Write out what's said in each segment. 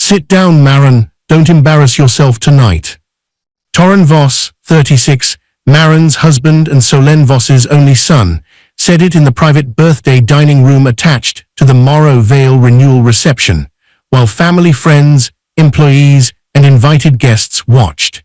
Sit down, Maren, don't embarrass yourself tonight. Torren Vos, 36, Maren's husband and Solène Vos's only son, said it in the private birthday dining room attached to the Morrow Vale renewal reception, while family, friends, employees, and invited guests watched.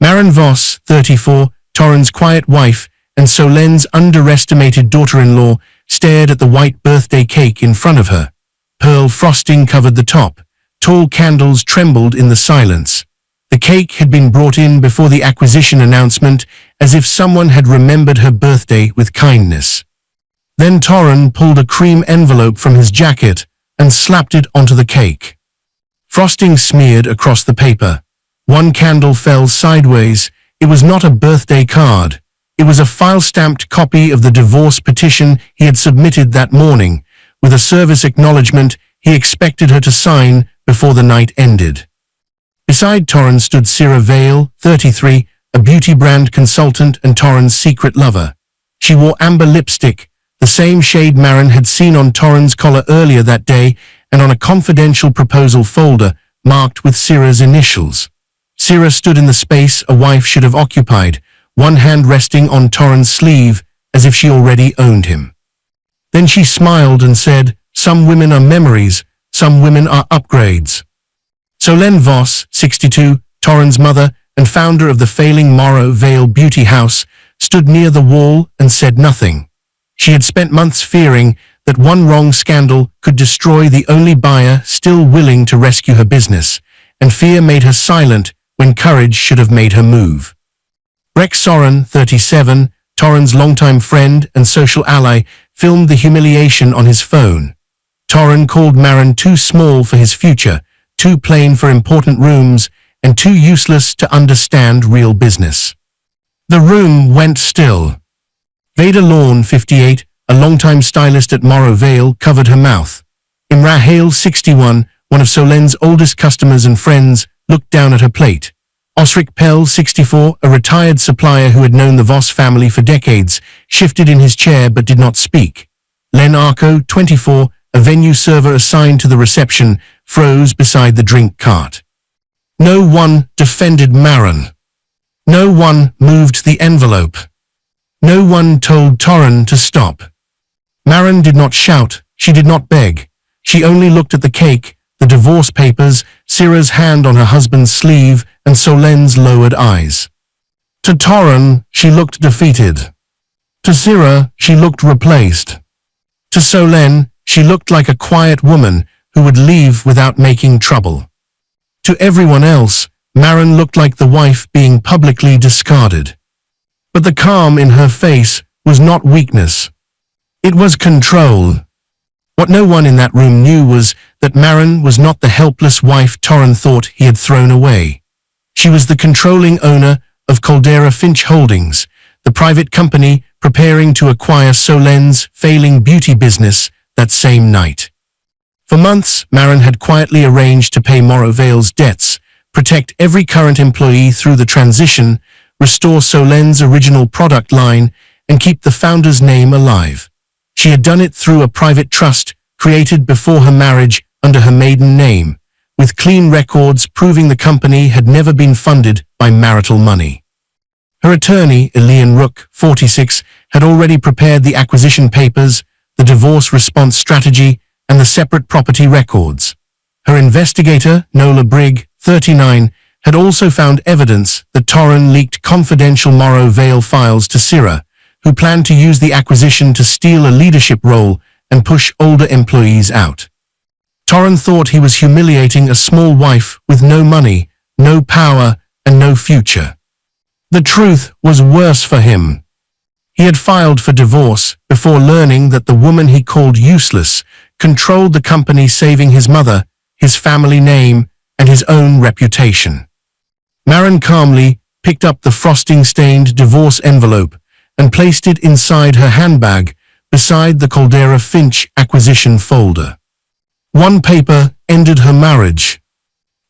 Maren Vos, 34, Torren's quiet wife and Solène's underestimated daughter-in-law, stared at the white birthday cake in front of her. Pearl frosting covered the top. Tall candles trembled in the silence. The cake had been brought in before the acquisition announcement, as if someone had remembered her birthday with kindness. Then Torren pulled a cream envelope from his jacket and slapped it onto the cake. Frosting smeared across the paper. One candle fell sideways. It was not a birthday card. It was a file-stamped copy of the divorce petition he had submitted that morning, with a service acknowledgement he expected her to sign before the night ended. Beside Torren stood Sarah Vale, 33, a beauty brand consultant and Torren's secret lover. She wore amber lipstick, the same shade Maren had seen on Torren's collar earlier that day, and on a confidential proposal folder marked with Sarah's initials. Sarah stood in the space a wife should have occupied, one hand resting on Torren's sleeve as if she already owned him. Then she smiled and said, "Some women are memories, some women are upgrades." Solène Vos, 62, Torren's mother and founder of the failing Morrow Vale Beauty House, stood near the wall and said nothing. She had spent months fearing that one wrong scandal could destroy the only buyer still willing to rescue her business, and fear made her silent when courage should have made her move. Rex Soren, 37, Torren's longtime friend and social ally, filmed the humiliation on his phone. Torren called Maren too small for his future, too plain for important rooms, and too useless to understand real business. The room went still. Veda Lawn, 58, a longtime stylist at Morrow Vale, covered her mouth. Imra Hale, 61, one of Solène's oldest customers and friends, looked down at her plate. Osric Pell, 64, a retired supplier who had known the Vos family for decades, shifted in his chair but did not speak. Len Arco, 24, a venue server assigned to the reception, froze beside the drink cart. No one defended Maren. No one moved the envelope. No one told Torren to stop. Maren did not shout, she did not beg. She only looked at the cake, the divorce papers, Sarah's hand on her husband's sleeve, and Solène's lowered eyes. To Torren, she looked defeated. To Sarah, she looked replaced. To Solène, she looked like a quiet woman who would leave without making trouble. To everyone else, Maren looked like the wife being publicly discarded. But the calm in her face was not weakness. It was control. What no one in that room knew was that Maren was not the helpless wife Torren thought he had thrown away. She was the controlling owner of Caldera Finch Holdings, the private company preparing to acquire Solène's failing beauty business that same night. For months, Maren had quietly arranged to pay Morrow Vale's debts, protect every current employee through the transition, restore Solène's original product line, and keep the founder's name alive. She had done it through a private trust created before her marriage under her maiden name, with clean records proving the company had never been funded by marital money. Her attorney, Elian Rook, 46, had already prepared the acquisition papers, the divorce response strategy, and the separate property records. Her investigator, Nola Brigg, 39, had also found evidence that Torren leaked confidential Morrow Vale files to Sarah, who planned to use the acquisition to steal a leadership role and push older employees out. Torren thought he was humiliating a small wife with no money, no power, and no future. The truth was worse for him. He had filed for divorce before learning that the woman he called useless controlled the company, saving his mother, his family name, and his own reputation. Maren calmly picked up the frosting-stained divorce envelope and placed it inside her handbag beside the Caldera Finch acquisition folder. One paper ended her marriage.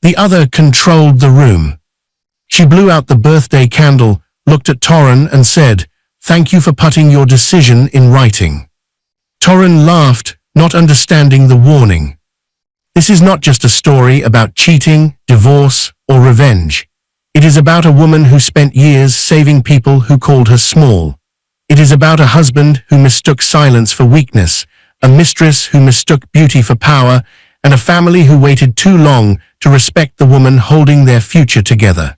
The other controlled the room. She blew out the birthday candle, looked at Torren and said, "Thank you for putting your decision in writing." Torren laughed, not understanding the warning. This is not just a story about cheating, divorce, or revenge. It is about a woman who spent years saving people who called her small. It is about a husband who mistook silence for weakness, a mistress who mistook beauty for power, and a family who waited too long to respect the woman holding their future together.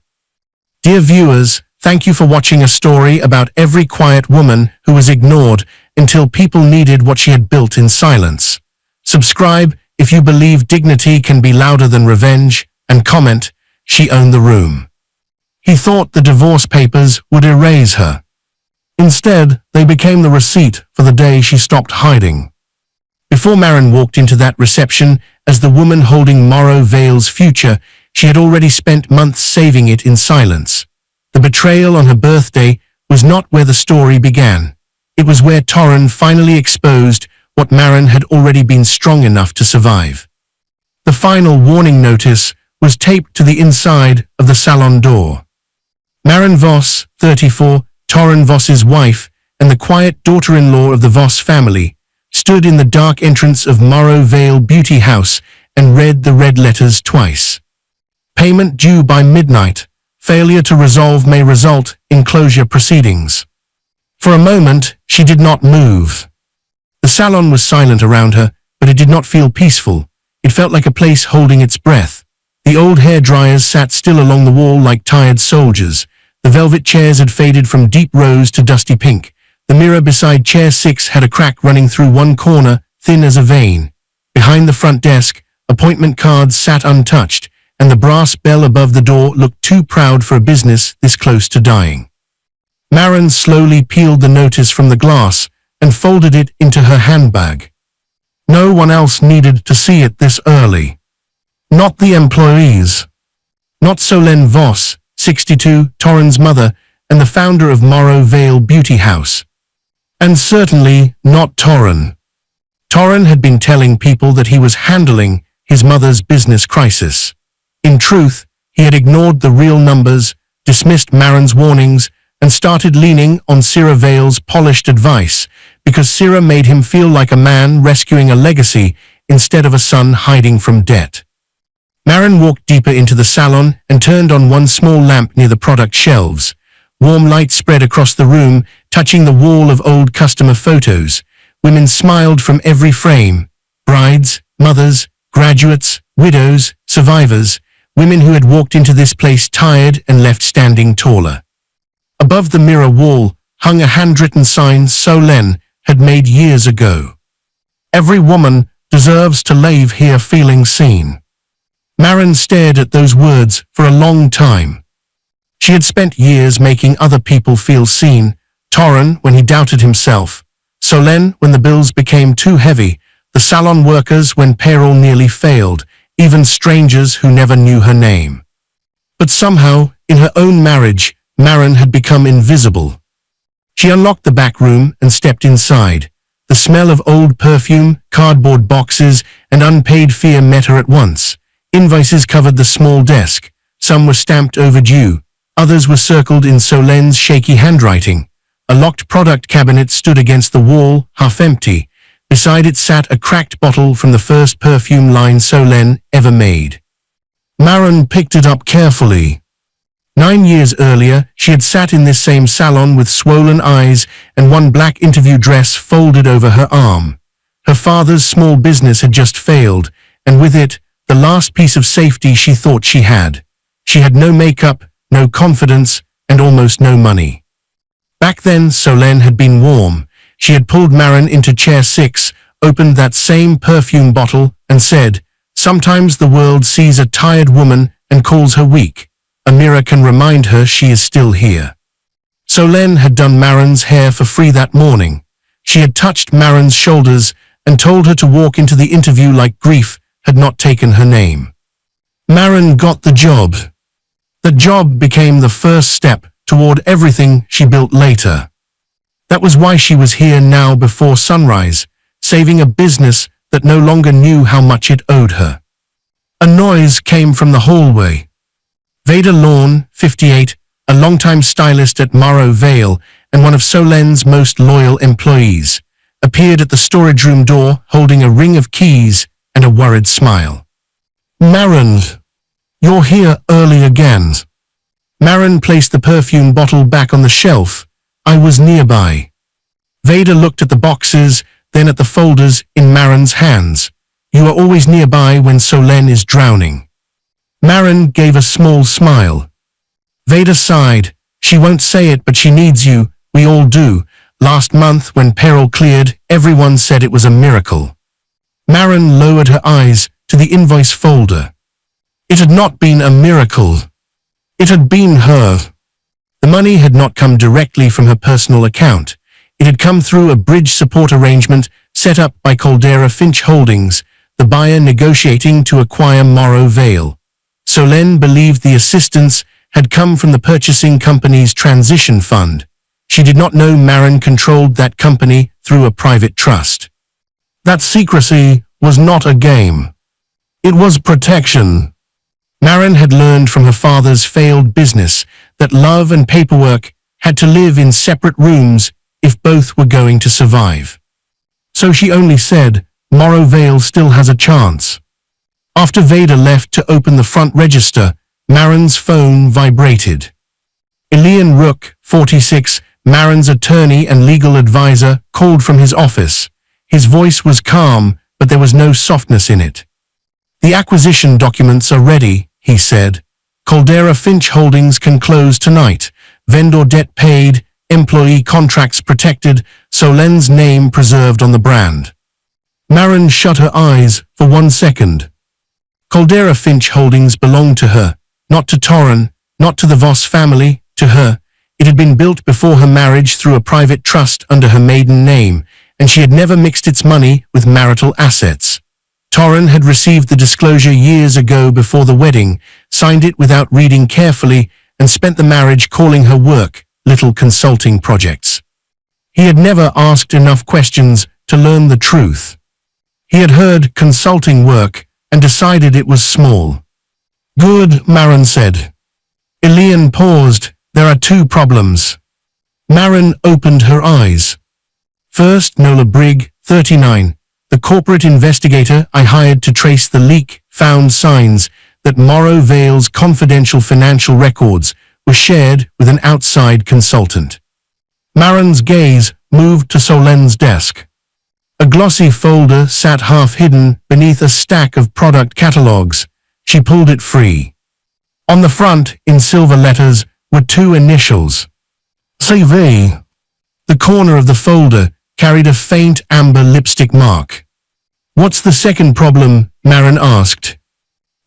Dear viewers, thank you for watching a story about every quiet woman who was ignored until people needed what she had built in silence. Subscribe if you believe dignity can be louder than revenge, and comment, "She owned the room." He thought the divorce papers would erase her. Instead, they became the receipt for the day she stopped hiding. Before Maren walked into that reception as the woman holding Morrow Vale's future, she had already spent months saving it in silence. The betrayal on her birthday was not where the story began. It was where Torren finally exposed what Maren had already been strong enough to survive. The final warning notice was taped to the inside of the salon door. Maren Voss, 34, Torren Voss's wife, and the quiet daughter-in-law of the Voss family, stood in the dark entrance of Morrow Vale Beauty House and read the red letters twice. Payment due by midnight. Failure to resolve may result in closure proceedings. For a moment, she did not move. The salon was silent around her, but it did not feel peaceful. It felt like a place holding its breath. The old hair dryers sat still along the wall like tired soldiers. The velvet chairs had faded from deep rose to dusty pink. The mirror beside chair 6 had a crack running through one corner, thin as a vein. Behind the front desk, appointment cards sat untouched, and the brass bell above the door looked too proud for a business this close to dying. Maren slowly peeled the notice from the glass and folded it into her handbag. No one else needed to see it this early. Not the employees. Not Solène Voss, 62, Torren's mother, and the founder of Morrow Vale Beauty House. And certainly not Torren. Torren had been telling people that he was handling his mother's business crisis. In truth, he had ignored the real numbers, dismissed Maren's warnings, and started leaning on Sira Vale's polished advice, because Sira made him feel like a man rescuing a legacy instead of a son hiding from debt. Maren walked deeper into the salon and turned on one small lamp near the product shelves. Warm light spread across the room, touching the wall of old customer photos. Women smiled from every frame. Brides, mothers, graduates, widows, survivors, women who had walked into this place tired and left standing taller. Above the mirror wall hung a handwritten sign Solène had made years ago. "Every woman deserves to leave here feeling seen." Maren stared at those words for a long time. She had spent years making other people feel seen, Torren when he doubted himself, Solène when the bills became too heavy, the salon workers when payroll nearly failed, even strangers who never knew her name. But somehow, in her own marriage, Maren had become invisible. She unlocked the back room and stepped inside. The smell of old perfume, cardboard boxes, and unpaid fee met her at once. Invoices covered the small desk. Some were stamped overdue. Others were circled in Solène's shaky handwriting. A locked product cabinet stood against the wall, half empty. Beside it sat a cracked bottle from the first perfume line Solène ever made. Maren picked it up carefully. 9 years earlier, she had sat in this same salon with swollen eyes and one black interview dress folded over her arm. Her father's small business had just failed, and with it, the last piece of safety she thought she had. She had no makeup, no confidence, and almost no money. Back then, Solène had been warm. She had pulled Maren into chair 6, opened that same perfume bottle, and said, "Sometimes the world sees a tired woman and calls her weak. A mirror can remind her she is still here." Solène had done Maren's hair for free that morning. She had touched Maren's shoulders and told her to walk into the interview like grief had not taken her name. Maren got the job. The job became the first step toward everything she built later. That was why she was here now before sunrise, saving a business that no longer knew how much it owed her. A noise came from the hallway. Vader Lorne, 58, a longtime stylist at Morrow Vale and one of Solène's most loyal employees, appeared at the storage room door holding a ring of keys and a worried smile. Marin, you're here early again. Marin placed the perfume bottle back on the shelf. I was nearby. Vader looked at the boxes, then at the folders in Marin's hands. You are always nearby when Solène is drowning. Marin gave a small smile. Vader sighed. She won't say it, but she needs you. We all do. Last month, when peril cleared, everyone said it was a miracle. Marin lowered her eyes to the invoice folder. It had not been a miracle. It had been her. The money had not come directly from her personal account. It had come through a bridge support arrangement set up by Caldera Finch Holdings, the buyer negotiating to acquire Morrow Vale. Solène believed the assistance had come from the purchasing company's transition fund. She did not know Marin controlled that company through a private trust. That secrecy was not a game. It was protection. Marin had learned from her father's failed business that love and paperwork had to live in separate rooms if both were going to survive. So she only said, Morrow Vale still has a chance. After Vader left to open the front register, Marin's phone vibrated. Elian Rook, 46, Marin's attorney and legal advisor, called from his office. His voice was calm, but there was no softness in it. The acquisition documents are ready, he said. Caldera Finch Holdings can close tonight. Vendor debt paid, employee contracts protected, Solène's name preserved on the brand. Marin shut her eyes for 1 second. Caldera Finch Holdings belonged to her, not to Torren, not to the Voss family, to her. It had been built before her marriage through a private trust under her maiden name, and she had never mixed its money with marital assets. Torren had received the disclosure years ago before the wedding, signed it without reading carefully, and spent the marriage calling her work, little consulting projects. He had never asked enough questions to learn the truth. He had heard consulting work and decided it was small. Good, Marin said. Elian paused. There are 2 problems. Marin opened her eyes. First, Nola Brigg, 39, the corporate investigator I hired to trace the leak, found signs that Morrow Vale's confidential financial records were shared with an outside consultant. Marin's gaze moved to Solène's desk. A glossy folder sat half-hidden beneath a stack of product catalogs. She pulled it free. On the front, in silver letters, were 2 initials. CV. The corner of the folder carried a faint amber lipstick mark. What's the second problem? Marin asked.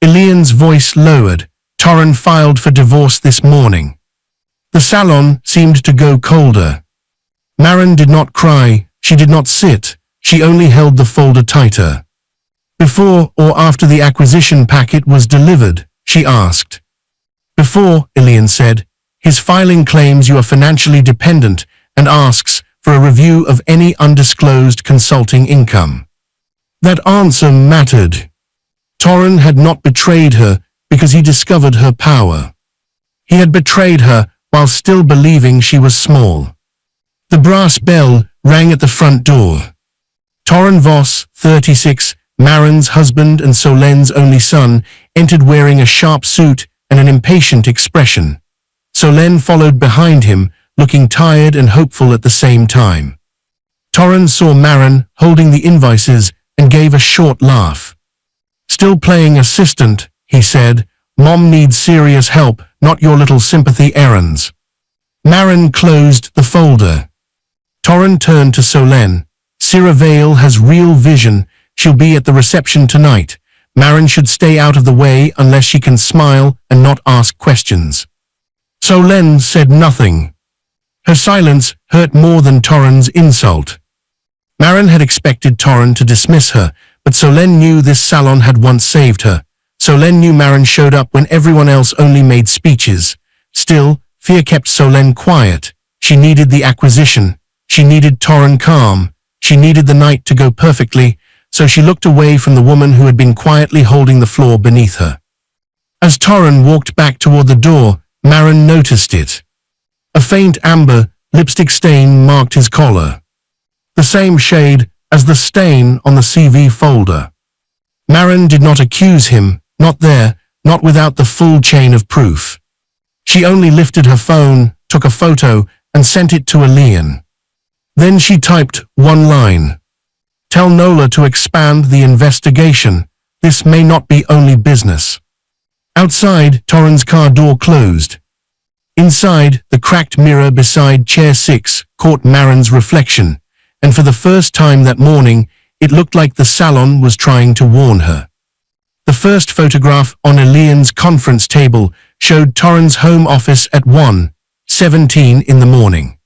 Elian's voice lowered. Torren filed for divorce this morning. The salon seemed to go colder. Marin did not cry. She did not sit. She only held the folder tighter. Before or after the acquisition packet was delivered? She asked. Before, Elian said. His filing claims you are financially dependent and asks for a review of any undisclosed consulting income. That answer mattered. Torren had not betrayed her because he discovered her power. He had betrayed her while still believing she was small. The brass bell rang at the front door. Torren Voss, 36, Marin's husband and Solène's only son, entered wearing a sharp suit and an impatient expression. Solène followed behind him, looking tired and hopeful at the same time. Torren saw Marin holding the invoices and gave a short laugh. Still playing assistant, he said. Mom needs serious help, not your little sympathy errands. Marin closed the folder. Torren turned to Solène. Syrah Vale has real vision. She'll be at the reception tonight. Marin should stay out of the way unless she can smile and not ask questions. Solène said nothing. Her silence hurt more than Torren's insult. Marin had expected Torren to dismiss her, but Solène knew this salon had once saved her. Solène knew Marin showed up when everyone else only made speeches. Still, fear kept Solène quiet. She needed the acquisition. She needed Torren calm. She needed the night to go perfectly, so she looked away from the woman who had been quietly holding the floor beneath her. As Torren walked back toward the door, Marin noticed it. A faint amber lipstick stain marked his collar. The same shade as the stain on the CV folder. Marin did not accuse him, Not there, not without the full chain of proof. She only lifted her phone, took a photo, and sent it to Elian. Then she typed one line. Tell Nola to expand the investigation. This may not be only business. Outside, Torren's car door closed. Inside, the cracked mirror beside chair 6 caught Maren's reflection, and for the first time that morning, it looked like the salon was trying to warn her. The first photograph on Elian's conference table showed Torren's home office at 1:17 in the morning.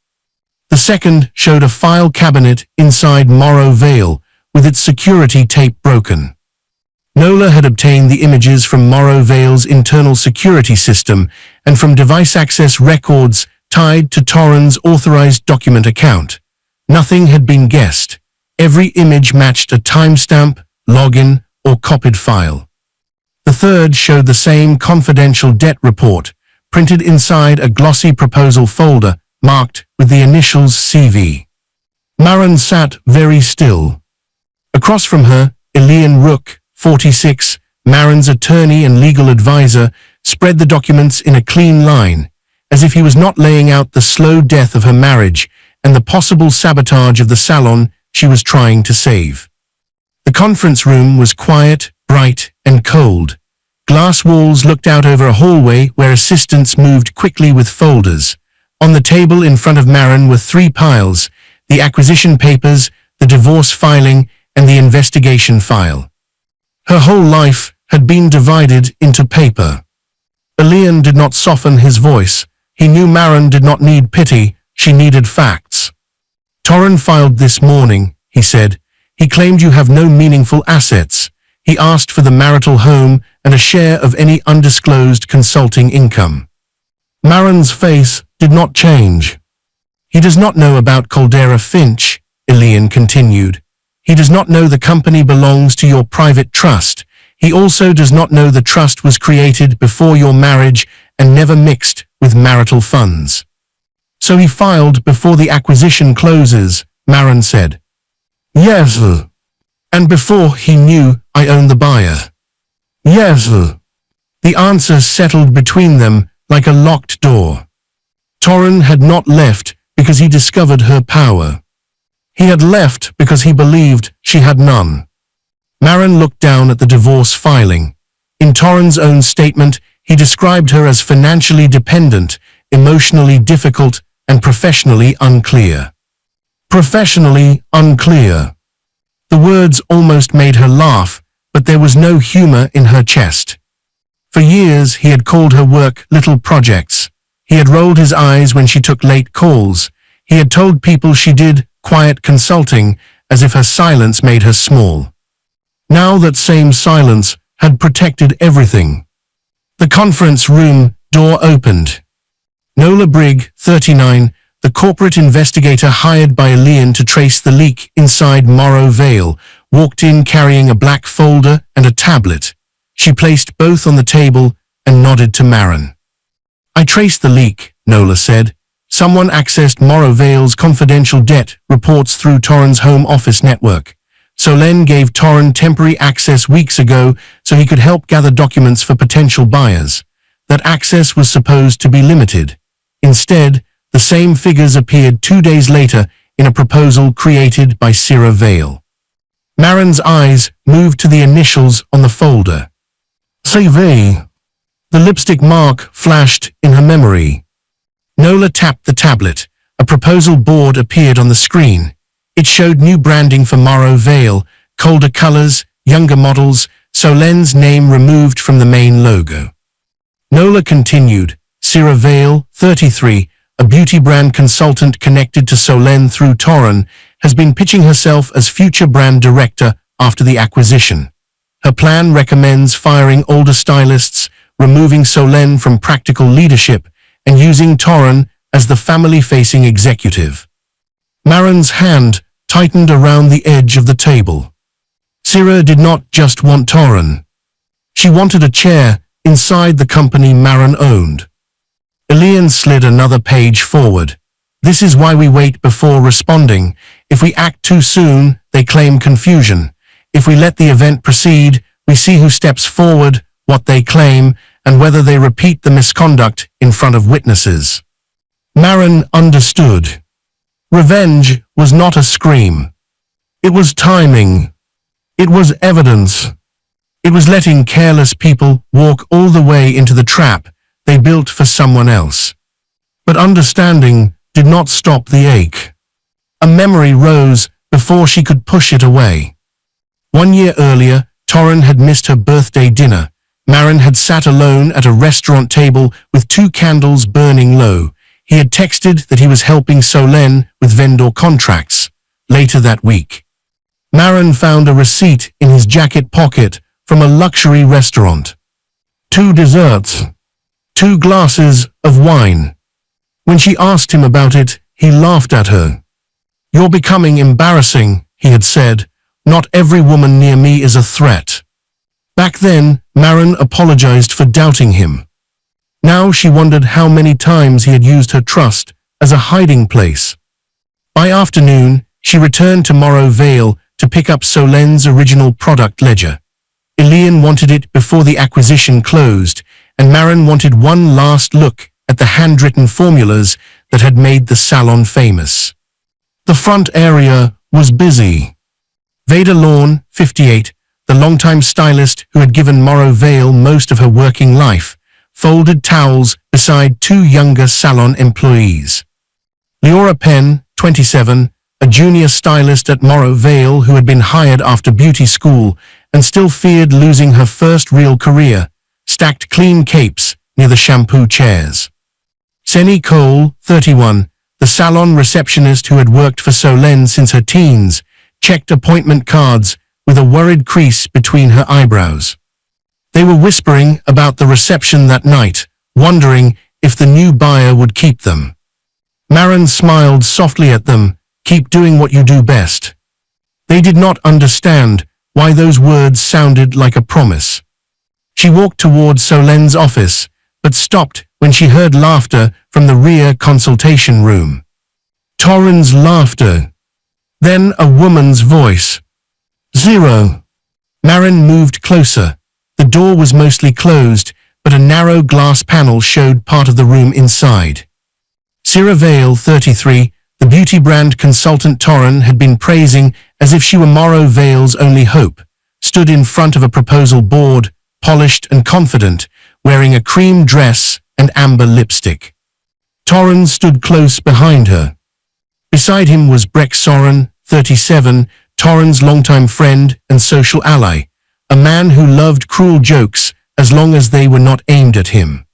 The second showed a file cabinet inside Morrow Vale, with its security tape broken. Nola had obtained the images from Morrow Vale's internal security system and from device access records tied to Torren's authorized document account. Nothing had been guessed. Every image matched a timestamp, login, or copied file. The third showed the same confidential debt report, printed inside a glossy proposal folder marked with the initials CV. Maren sat very still. Across from her, Elian Rook, 46, Maren's attorney and legal advisor, spread the documents in a clean line, as if he was not laying out the slow death of her marriage and the possible sabotage of the salon she was trying to save. The conference room was quiet, bright, and cold. Glass walls looked out over a hallway where assistants moved quickly with folders. On the table in front of Maren were 3 piles: the acquisition papers, the divorce filing, and the investigation file. Her whole life had been divided into paper. Elian did not soften his voice. He knew Maren did not need pity, she needed facts. Torren filed this morning, he said. He claimed you have no meaningful assets. He asked for the marital home and a share of any undisclosed consulting income. Maren's face did not change. He does not know about Caldera Finch, Elian continued. He does not know the company belongs to your private trust. He also does not know the trust was created before your marriage and never mixed with marital funds. So he filed before the acquisition closes, Maren said. Yes. And before he knew I own the buyer. Yes. The answer settled between them like a locked door. Torren had not left because he discovered her power. He had left because he believed she had none. Maren looked down at the divorce filing. In Torren's own statement, he described her as financially dependent, emotionally difficult, and professionally unclear. Professionally unclear. The words almost made her laugh, but there was no humor in her chest. For years, he had called her work little projects. He had rolled his eyes when she took late calls. He had told people she did quiet consulting, as if her silence made her small. Now that same silence had protected everything. The conference room door opened. Nola Brigg, 39, the corporate investigator hired by Elian to trace the leak inside Morrow Vale, walked in carrying a black folder and a tablet. She placed both on the table and nodded to Maren. I traced the leak, Nola said. Someone accessed Morrow Vale's confidential debt reports through Torren's home office network. Solène gave Torren temporary access weeks ago so he could help gather documents for potential buyers. That access was supposed to be limited. Instead, the same figures appeared 2 days later in a proposal created by Syrah Vale. Maren's eyes moved to the initials on the folder. CV. The lipstick mark flashed in her memory. Nola tapped the tablet. A proposal board appeared on the screen. It showed new branding for Morrow Vale, colder colors, younger models, Solène's name removed from the main logo. Nola continued. Syrah Vale, 33, a beauty brand consultant connected to Solène through Torren, has been pitching herself as future brand director after the acquisition. Her plan recommends firing older stylists, removing Solène from practical leadership, and using Torren as the family-facing executive. Maren's hand tightened around the edge of the table. Syrah did not just want Torren. She wanted a chair inside the company Maren owned. Elian slid another page forward. This is why we wait before responding. If we act too soon, they claim confusion. If we let the event proceed, we see who steps forward what they claim, and whether they repeat the misconduct in front of witnesses. Maren understood. Revenge was not a scream. It was timing. It was evidence. It was letting careless people walk all the way into the trap they built for someone else. But understanding did not stop the ache. A memory rose before she could push it away. 1 year earlier, Torren had missed her birthday dinner. Maren had sat alone at a restaurant table with 2 candles burning low. He had texted that he was helping Solène with vendor contracts. Later that week, Maren found a receipt in his jacket pocket from a luxury restaurant. 2 desserts. 2 glasses of wine. When she asked him about it, he laughed at her. "You're becoming embarrassing," he had said. "Not every woman near me is a threat." Back then, Maren apologized for doubting him. Now she wondered how many times he had used her trust as a hiding place. By afternoon, she returned to Morro Vale to pick up Solène's original product ledger. Eliane wanted it before the acquisition closed, and Maren wanted one last look at the handwritten formulas that had made the salon famous. The front area was busy. Veda Lawn, 58, the longtime stylist who had given Morro Vale most of her working life, folded towels beside 2 younger salon employees. Leora Penn, 27, a junior stylist at Morro Vale who had been hired after beauty school and still feared losing her first real career, stacked clean capes near the shampoo chairs. Senny Cole, 31, the salon receptionist who had worked for Solène since her teens, checked appointment cards with a worried crease between her eyebrows. They were whispering about the reception that night, wondering if the new buyer would keep them. Maren smiled softly at them. "Keep doing what you do best." They did not understand why those words sounded like a promise. She walked toward Solène's office, but stopped when she heard laughter from the rear consultation room. Torren's laughter. Then a woman's voice. "Zero." Maren moved closer. The door was mostly closed, but a narrow glass panel showed part of the room inside. Cira Vale, 33, the beauty brand consultant Torren had been praising as if she were Morro Vale's only hope, stood in front of a proposal board, polished and confident, wearing a cream dress and amber lipstick. Torren stood close behind her. Beside him was Breck Soren, 37, Torren's longtime friend and social ally, a man who loved cruel jokes as long as they were not aimed at him.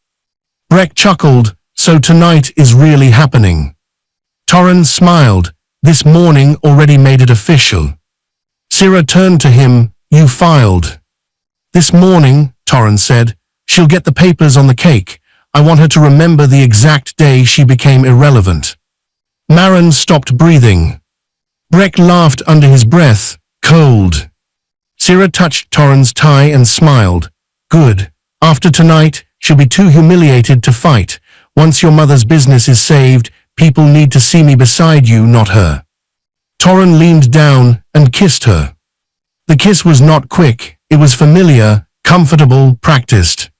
Breck chuckled, "So tonight is really happening." Torren smiled. This morning already made it official. Cira turned to him. "You filed." "This morning," Torren said. "She'll get the papers on the cake. I want her to remember the exact day she became irrelevant." Maren stopped breathing. Breck laughed under his breath. "Cold." Cira touched Torren's tie and smiled. "Good. After tonight, she'll be too humiliated to fight. Once your mother's business is saved, people need to see me beside you, not her." Torren leaned down and kissed her. The kiss was not quick. It was familiar, comfortable, practiced.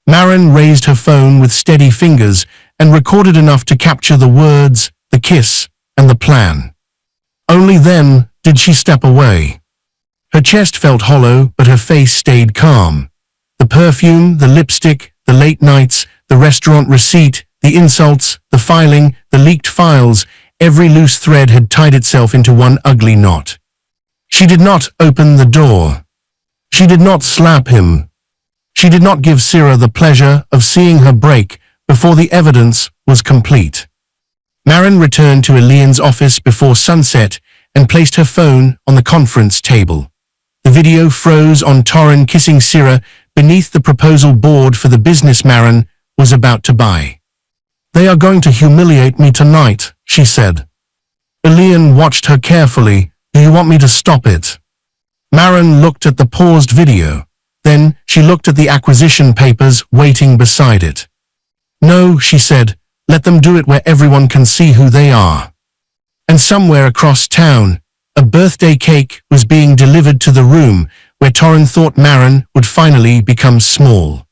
Maren raised her phone with steady fingers and recorded enough to capture the words, the kiss, and the plan. Only then did she step away. Her chest felt hollow, but her face stayed calm. The perfume, the lipstick, the late nights, the restaurant receipt, the insults, the filing, the leaked files, every loose thread had tied itself into one ugly knot. She did not open the door. She did not slap him. She did not give Cira the pleasure of seeing her break before the evidence was complete. Maren returned to Eliane's office before sunset and placed her phone on the conference table. The video froze on Torren kissing Cira beneath the proposal board for the business Maren was about to buy. "They are going to humiliate me tonight," she said. Eliane watched her carefully. "Do you want me to stop it?" Maren looked at the paused video. Then she looked at the acquisition papers waiting beside it. "No," she said, "let them do it where everyone can see who they are." And somewhere across town, a birthday cake was being delivered to the room where where Torren thought Marin would finally become small.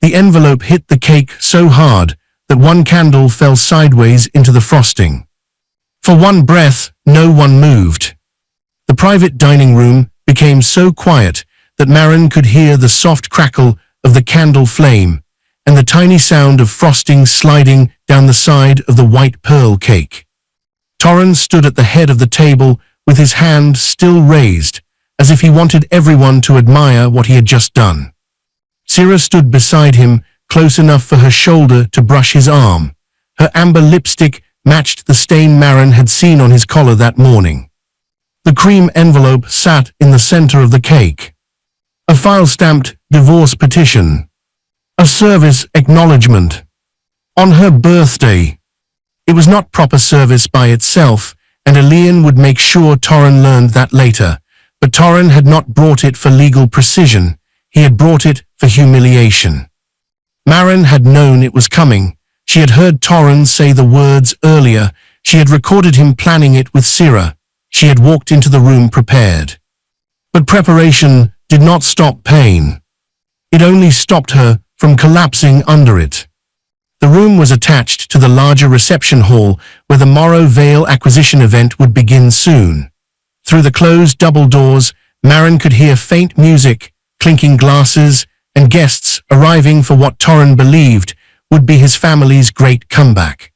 The envelope hit the cake so hard that one candle fell sideways into the frosting. For one breath, no one moved. The private dining room became so quiet that Marin could hear the soft crackle of the candle flame and the tiny sound of frosting sliding down the side of the white pearl cake. Torren stood at the head of the table with his hand still raised, as if he wanted everyone to admire what he had just done. Syrah stood beside him, close enough for her shoulder to brush his arm. Her amber lipstick matched the stain Marin had seen on his collar that morning. The cream envelope sat in the center of the cake. A file-stamped divorce petition. A service acknowledgement. On her birthday. It was not proper service by itself, and Elian would make sure Torren learned that later. But Torren had not brought it for legal precision. He had brought it for humiliation. Marin had known it was coming. She had heard Torren say the words earlier. She had recorded him planning it with Syrah. She had walked into the room prepared. But preparation did not stop pain. It only stopped her from collapsing under it. The room was attached to the larger reception hall where the Morrow Vale acquisition event would begin soon. Through the closed double doors, Marin could hear faint music, clinking glasses, and guests arriving for what Torren believed would be his family's great comeback.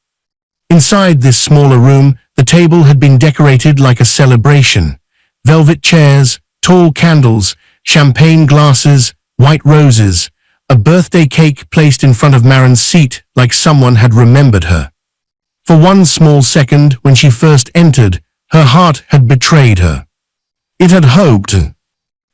Inside this smaller room, the table had been decorated like a celebration. Velvet chairs, tall candles, champagne glasses, white roses, a birthday cake placed in front of Marin's seat like someone had remembered her. For one small second, when she first entered, her heart had betrayed her. It had hoped.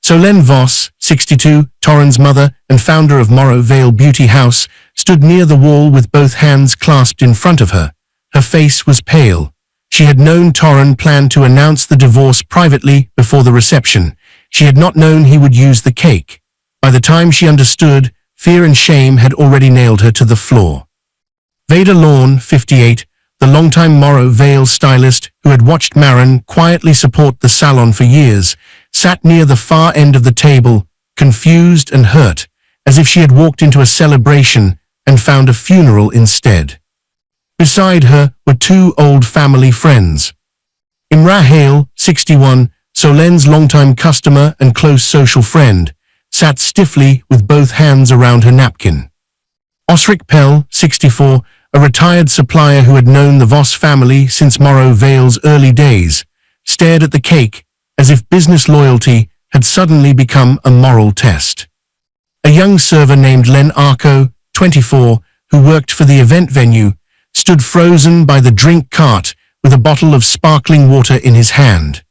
Solène Voss, 62, Torren's mother and founder of Morrow Vale Beauty House, stood near the wall with both hands clasped in front of her. Her face was pale. She had known Torren planned to announce the divorce privately before the reception. She had not known he would use the cake. By the time she understood, fear and shame had already nailed her to the floor. Vader Lorne, 58, the longtime Morrow Vale stylist who had watched Marin quietly support the salon for years, sat near the far end of the table, confused and hurt, as if she had walked into a celebration and found a funeral instead. Beside her were two old family friends. Imra Hale, 61, Solène's longtime customer and close social friend, sat stiffly with both hands around her napkin. Osric Pell, 64, a retired supplier who had known the Voss family since Morrow Vale's early days, stared at the cake as if business loyalty had suddenly become a moral test. A young server named Len Arco, 24, who worked for the event venue, stood frozen by the drink cart with a bottle of sparkling water in his hand.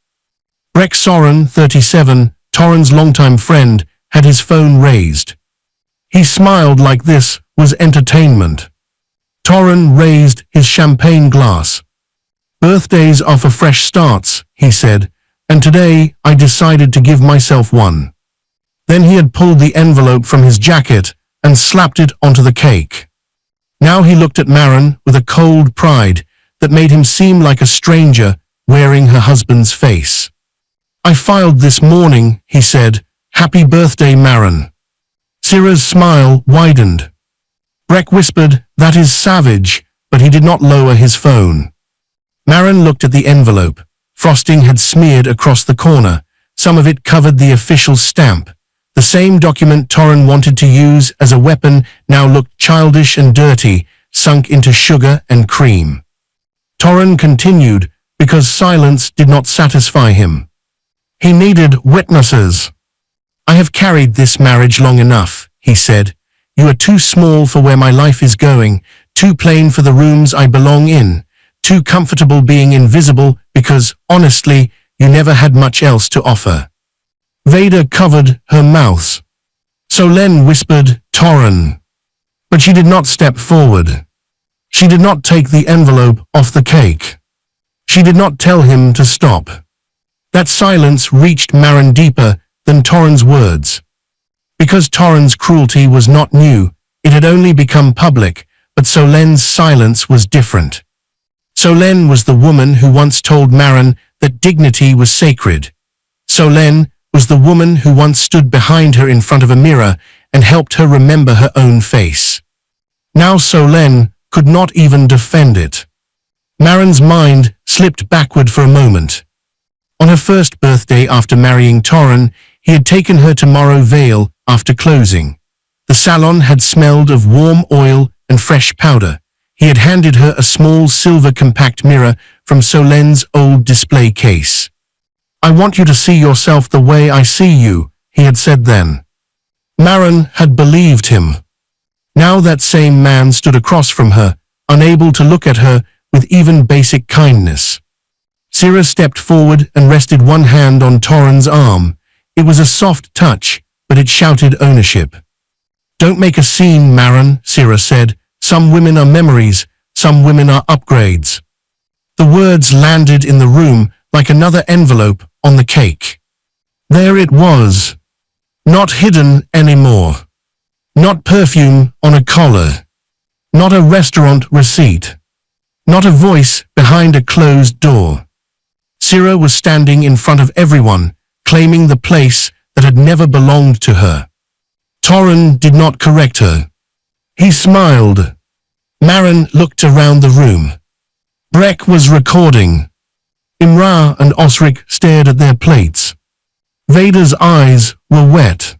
Breck Soren, 37, Torren's longtime friend, had his phone raised. He smiled like this was entertainment. Torren raised his champagne glass. "Birthdays are for fresh starts," he said, "and today I decided to give myself one." Then he had pulled the envelope from his jacket and slapped it onto the cake. Now he looked at Marin with a cold pride that made him seem like a stranger wearing her husband's face. "I filed this morning," he said. "Happy birthday, Marin." Syrah's smile widened. Breck whispered, "That is savage," but he did not lower his phone. Marin looked at the envelope. Frosting had smeared across the corner. Some of it covered the official stamp. The same document Torren wanted to use as a weapon now looked childish and dirty, sunk into sugar and cream. Torren continued, because silence did not satisfy him. He needed witnesses. "I have carried this marriage long enough," he said. "You are too small for where my life is going, too plain for the rooms I belong in, too comfortable being invisible because, honestly, you never had much else to offer." Vader covered her mouth. Solène whispered, "Torren." But she did not step forward. She did not take the envelope off the cake. She did not tell him to stop. That silence reached Marin deeper than Torren's words. Because Torren's cruelty was not new, it had only become public, but Solène's silence was different. Solène was the woman who once told Marin that dignity was sacred. Solène was the woman who once stood behind her in front of a mirror and helped her remember her own face. Now Solène could not even defend it. Maren's mind slipped backward for a moment. On her first birthday after marrying Torren, he had taken her to Morro Vale after closing. The salon had smelled of warm oil and fresh powder. He had handed her a small silver compact mirror from Solène's old display case. "I want you to see yourself the way I see you," he had said then. Maren had believed him. Now that same man stood across from her, unable to look at her with even basic kindness. Syrah stepped forward and rested one hand on Torren's arm. It was a soft touch, but it shouted ownership. "Don't make a scene, Maren," Syrah said. "Some women are memories, some women are upgrades." The words landed in the room like another envelope on the cake. There it was. Not hidden anymore. Not perfume on a collar. Not a restaurant receipt. Not a voice behind a closed door. Syrah was standing in front of everyone, claiming the place that had never belonged to her. Torren did not correct her. He smiled. Maren looked around the room. Breck was recording. Imra and Osric stared at their plates. Vader's eyes were wet.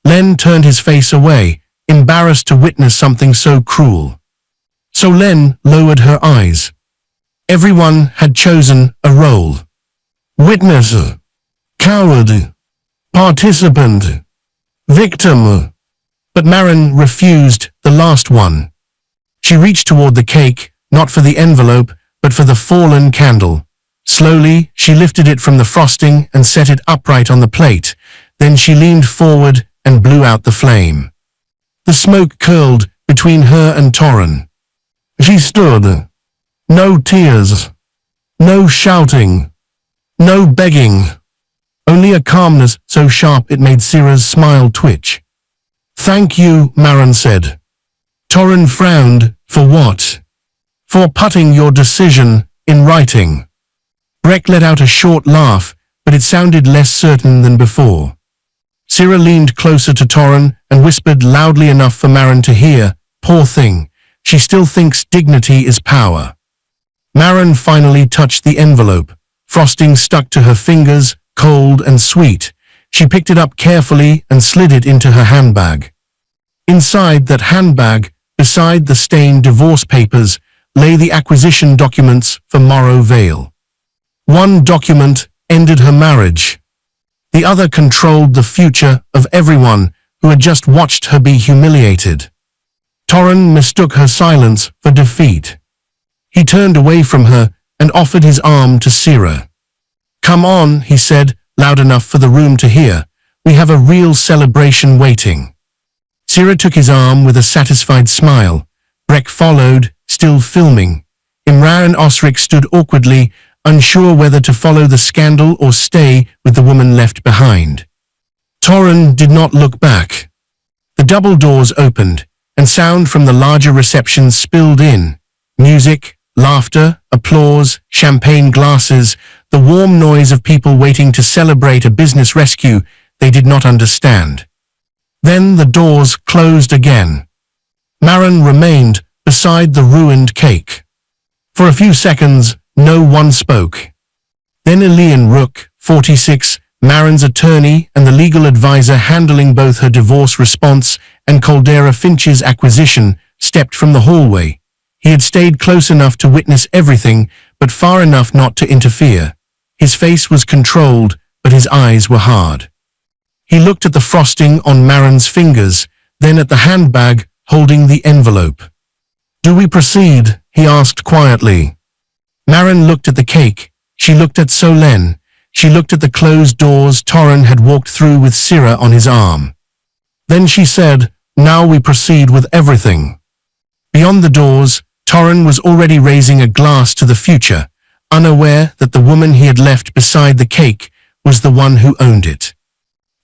Len turned his face away, embarrassed to witness something so cruel. Solène lowered her eyes. Everyone had chosen a role. Witness, coward, participant, victim. But Maren refused the last one. She reached toward the cake, not for the envelope, but for the fallen candle. Slowly, she lifted it from the frosting and set it upright on the plate. Then she leaned forward and blew out the flame. The smoke curled between her and Torren. She stood. No tears. No shouting. No begging. Only a calmness so sharp it made Syrah's smile twitch. "Thank you," Maren said. Torren frowned. "For what?" "For putting your decision in writing." Breck let out a short laugh, but it sounded less certain than before. Syrah leaned closer to Torren and whispered loudly enough for Maren to hear, "Poor thing, she still thinks dignity is power." Maren finally touched the envelope. Frosting stuck to her fingers, cold and sweet. She picked it up carefully and slid it into her handbag. Inside that handbag, beside the stained divorce papers, lay the acquisition documents for Morro Vale. One document ended her marriage. The other controlled the future of everyone who had just watched her be humiliated. Torren mistook her silence for defeat. He turned away from her and offered his arm to Syrah. "Come on," he said, loud enough for the room to hear. "We have a real celebration waiting." Syrah took his arm with a satisfied smile. Breck followed, still filming. Imra and Osric stood awkwardly, unsure whether to follow the scandal or stay with the woman left behind. Torren did not look back. The double doors opened, and sound from the larger reception spilled in. Music, laughter, applause, champagne glasses, the warm noise of people waiting to celebrate a business rescue they did not understand. Then the doors closed again. Maren remained beside the ruined cake. For a few seconds, no one spoke. Then Elian Rook, 46, Maren's attorney and the legal advisor handling both her divorce response and Caldera Finch's acquisition, stepped from the hallway. He had stayed close enough to witness everything, but far enough not to interfere. His face was controlled, but his eyes were hard. He looked at the frosting on Maren's fingers, then at the handbag holding the envelope. "Do we proceed?" he asked quietly. Maren looked at the cake. She looked at Solène. She looked at the closed doors Torren had walked through with Syrah on his arm. Then she said, "Now we proceed with everything." Beyond the doors, Torren was already raising a glass to the future, unaware that the woman he had left beside the cake was the one who owned it.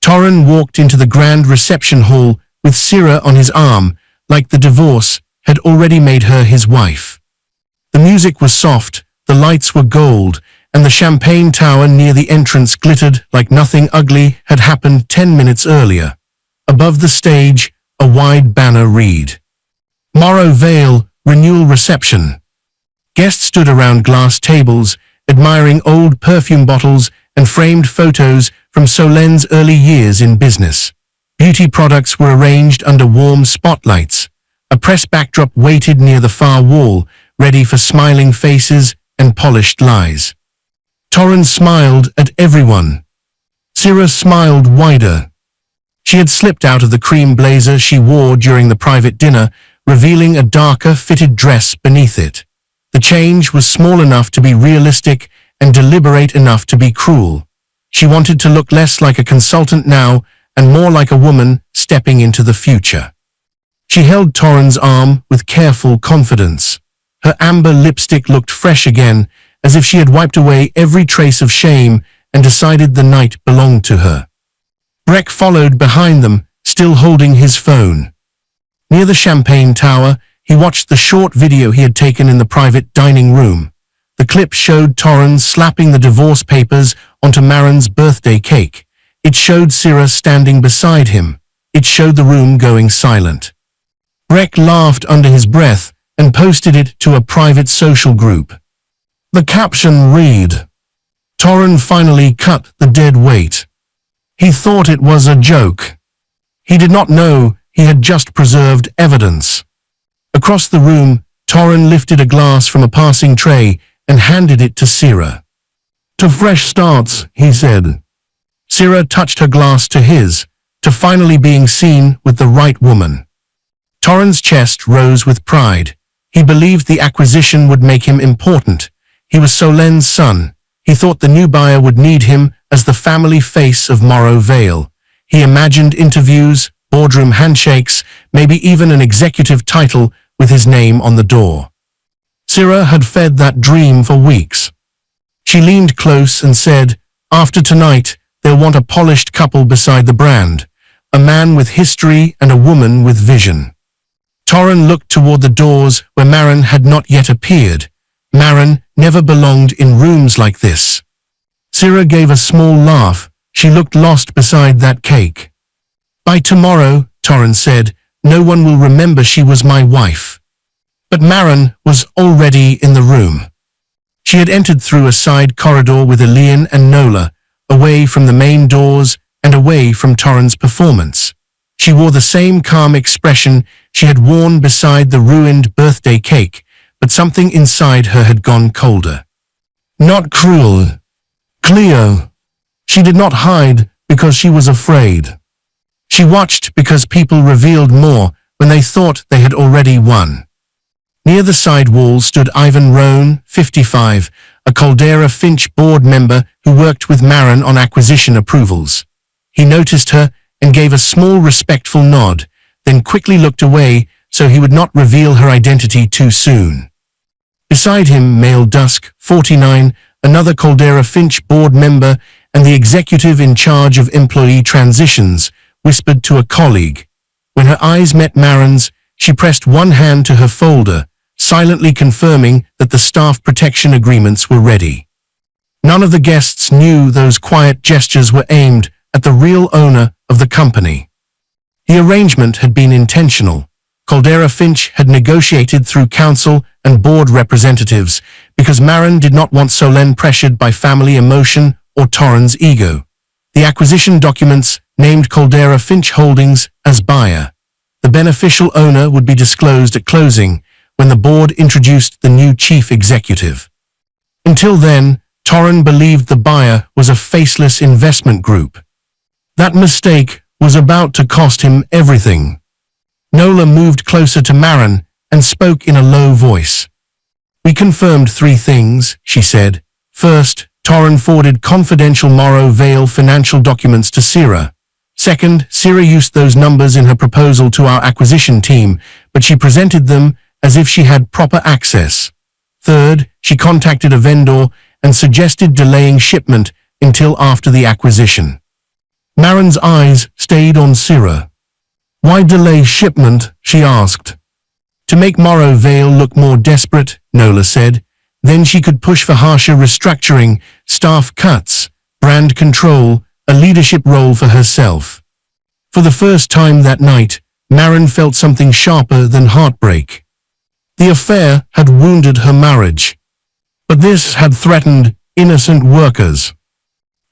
Torren walked into the grand reception hall with Syrah on his arm, like the divorce had already made her his wife. The music was soft, the lights were gold, and the champagne tower near the entrance glittered like nothing ugly had happened 10 minutes earlier. Above the stage, a wide banner read, "Morrow Vale, Renewal Reception." Guests stood around glass tables, admiring old perfume bottles and framed photos from Solen's early years in business. Beauty products were arranged under warm spotlights. A press backdrop waited near the far wall, ready for smiling faces and polished lies. Torrens smiled at everyone. Syrah smiled wider. She had slipped out of the cream blazer she wore during the private dinner, revealing a darker fitted dress beneath it. The change was small enough to be realistic and deliberate enough to be cruel. She wanted to look less like a consultant now and more like a woman stepping into the future. She held Torrens' arm with careful confidence. Her amber lipstick looked fresh again, as if she had wiped away every trace of shame and decided the night belonged to her. Breck followed behind them, still holding his phone. Near the champagne tower, he watched the short video he had taken in the private dining room. The clip showed Torrens slapping the divorce papers onto Maren's birthday cake. It showed Syrah standing beside him. It showed the room going silent. Breck laughed under his breath and posted it to a private social group. The caption read, "Torrens finally cut the dead weight." He thought it was a joke. He did not know he had just preserved evidence. Across the room, Torrens lifted a glass from a passing tray and handed it to Syrah. "To fresh starts," he said. Syrah touched her glass to his, to finally being seen with the right woman. Torrens' chest rose with pride. He believed the acquisition would make him important. He was Solen's son. He thought the new buyer would need him as the family face of Morrow Vale. He imagined interviews, boardroom handshakes, maybe even an executive title with his name on the door. Syrah had fed that dream for weeks. She leaned close and said, "After tonight, they'll want a polished couple beside the brand, a man with history and a woman with vision." Torrens looked toward the doors where Maren had not yet appeared. Maren never belonged in rooms like this. Syrah gave a small laugh. She looked lost beside that cake. "By tomorrow," Torrens said, "no one will remember she was my wife." But Maren was already in the room. She had entered through a side corridor with Elian and Nola, away from the main doors and away from Torrens' performance. She wore the same calm expression she had worn beside the ruined birthday cake, but something inside her had gone colder. Not cruel. Cleo. She did not hide because she was afraid. She watched because people revealed more when they thought they had already won. Near the side wall stood Ivan Rohn, 55, a Caldera Finch board member who worked with Maren on acquisition approvals. He noticed her and gave a small respectful nod, then quickly looked away so he would not reveal her identity too soon. Beside him, Male Dusk, 49, another Caldera Finch board member and the executive in charge of employee transitions, whispered to a colleague. When her eyes met Maren's, she pressed one hand to her folder, silently confirming that the staff protection agreements were ready. None of the guests knew those quiet gestures were aimed at the real owner of the company. The arrangement had been intentional. Caldera Finch had negotiated through council and board representatives because Maren did not want Solen pressured by family emotion or Torrens' ego. The acquisition documents named Caldera Finch Holdings as buyer. The beneficial owner would be disclosed at closing when the board introduced the new chief executive. Until then, Torrens believed the buyer was a faceless investment group. That mistake was about to cost him everything. Nola moved closer to Maren and spoke in a low voice. "We confirmed 3 things," she said. "First, Torrens forwarded confidential Morrow Vale financial documents to Syrah. Second, Syrah used those numbers in her proposal to our acquisition team, but she presented them as if she had proper access. Third, she contacted a vendor and suggested delaying shipment until after the acquisition." Maren's eyes stayed on Syrah. "Why delay shipment?" she asked. "To make Morrow Vale look more desperate," Nola said. Then she could push for harsher restructuring, staff cuts, brand control, a leadership role for herself. For the first time that night, Maren felt something sharper than heartbreak. The affair had wounded her marriage. But this had threatened innocent workers.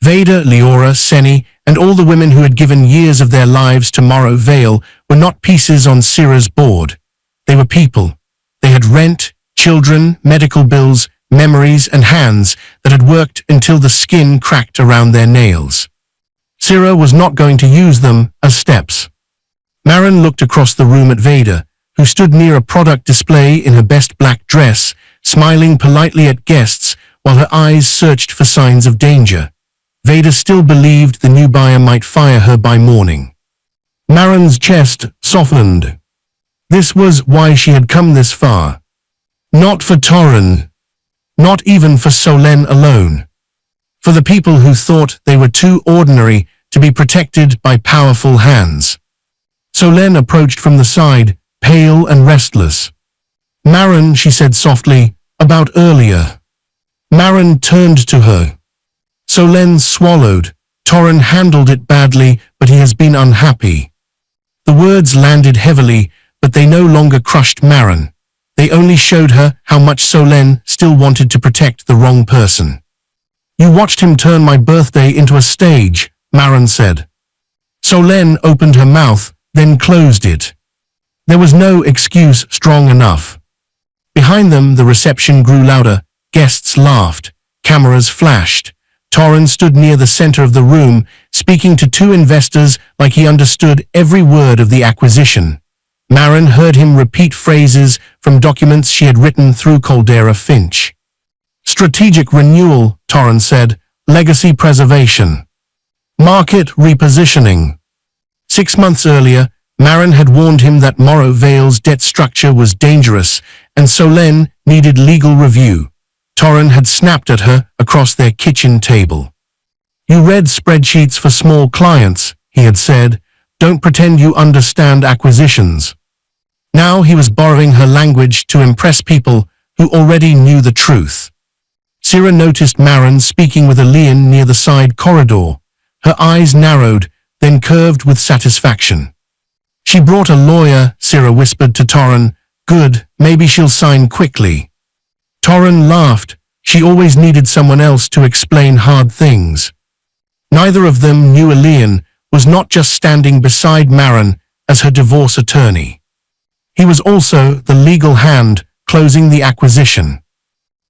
Veda, Leora, Seni, and all the women who had given years of their lives to Morrow Vale were not pieces on Syrah's board. They were people. They had rent, children, medical bills, memories, and hands that had worked until the skin cracked around their nails. Syrah was not going to use them as steps. Maren looked across the room at Veda, who stood near a product display in her best black dress, smiling politely at guests while her eyes searched for signs of danger. Veda still believed the new buyer might fire her by morning. Maren's chest softened. This was why she had come this far. Not for Torren. Not even for Solène alone. For the people who thought they were too ordinary to be protected by powerful hands. Solène approached from the side, pale and restless. Maren, she said softly, about earlier. Maren turned to her. Solène swallowed. Torren handled it badly, but he has been unhappy. The words landed heavily, but they no longer crushed Maren. They only showed her how much Solène still wanted to protect the wrong person. You watched him turn my birthday into a stage, Maren said. Solène opened her mouth, then closed it. There was no excuse strong enough. Behind them, the reception grew louder. Guests laughed. Cameras flashed. Torren stood near the center of the room, speaking to two investors like he understood every word of the acquisition. Maren heard him repeat phrases from documents she had written through Caldera Finch. Strategic renewal, Torren said. Legacy preservation. Market repositioning. 6 months earlier, Maren had warned him that Morrow Vale's debt structure was dangerous and Solène needed legal review. Torren had snapped at her across their kitchen table. You read spreadsheets for small clients, he had said. Don't pretend you understand acquisitions. Now he was borrowing her language to impress people who already knew the truth. Syrah noticed Maren speaking with Elian near the side corridor. Her eyes narrowed, then curved with satisfaction. She brought a lawyer, Syrah whispered to Torren. Good, maybe she'll sign quickly. Torren laughed. She always needed someone else to explain hard things. Neither of them knew Elian was not just standing beside Maren as her divorce attorney. He was also the legal hand closing the acquisition.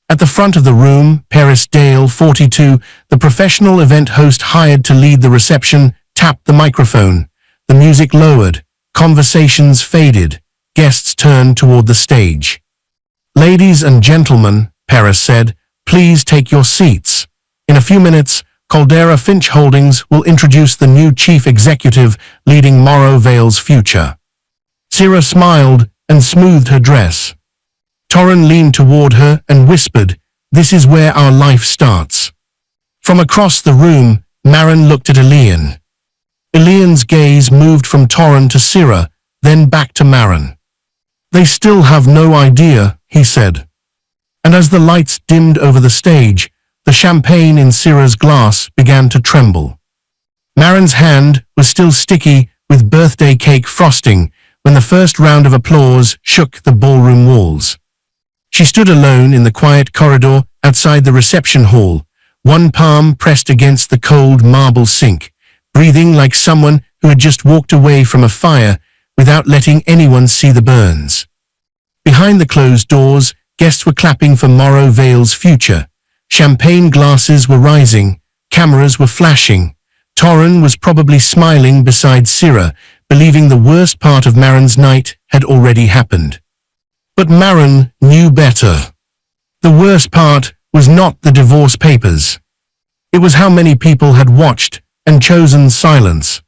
At the front of the room, Paris Dale, 42, the professional event host hired to lead the reception, tapped the microphone. The music lowered. Conversations faded. Guests turned toward the stage. Ladies and gentlemen, Paris said, please take your seats. In a few minutes, Caldera Finch Holdings will introduce the new chief executive leading Morrow Vale's future. Syrah smiled and smoothed her dress. Torren leaned toward her and whispered, this is where our life starts. From across the room, Maren looked at Elian. Elian's gaze moved from Torren to Syrah, then back to Maren. They still have no idea, he said. And as the lights dimmed over the stage, the champagne in Syrah's glass began to tremble. Maren's hand was still sticky with birthday cake frosting when the first round of applause shook the ballroom walls. She stood alone in the quiet corridor outside the reception hall, one palm pressed against the cold marble sink, breathing like someone who had just walked away from a fire without letting anyone see the burns. Behind the closed doors, guests were clapping for Morrow Vale's future. Champagne glasses were rising, cameras were flashing. Torren was probably smiling beside Syrah, believing the worst part of Maren's night had already happened. But Maren knew better. The worst part was not the divorce papers. It was how many people had watched and chosen silence.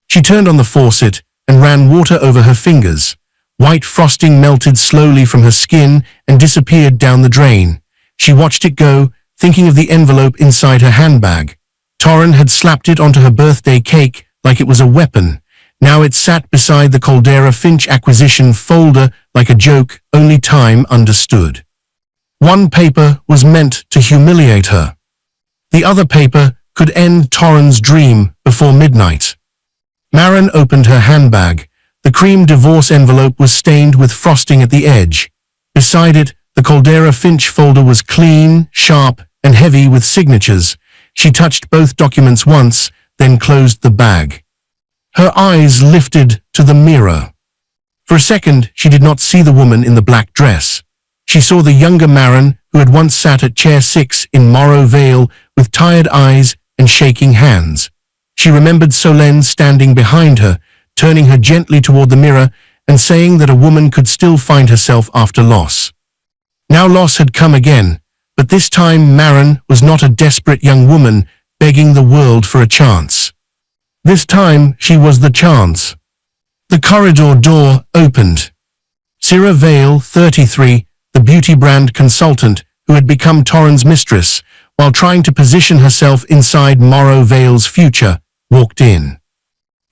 She turned on the faucet and ran water over her fingers. White frosting melted slowly from her skin and disappeared down the drain. She watched it go, thinking of the envelope inside her handbag. Torren had slapped it onto her birthday cake like it was a weapon. Now it sat beside the Caldera Finch acquisition folder like a joke only time understood. One paper was meant to humiliate her. The other paper could end Torren's dream before midnight. Maren opened her handbag. The cream divorce envelope was stained with frosting at the edge. Beside it, the Caldera Finch folder was clean, sharp, and heavy with signatures. She touched both documents once, then closed the bag. Her eyes lifted to the mirror. For a second, she did not see the woman in the black dress. She saw the younger Maren, who had once sat at chair 6 in Morrow Vale with tired eyes and shaking hands. She remembered Solène standing behind her, turning her gently toward the mirror and saying that a woman could still find herself after loss. Now loss had come again, but this time Maren was not a desperate young woman begging the world for a chance. This time she was the chance. The corridor door opened. Syrah Vale, 33, the beauty brand consultant who had become Torren's mistress, while trying to position herself inside Morrow Vale's future, walked in.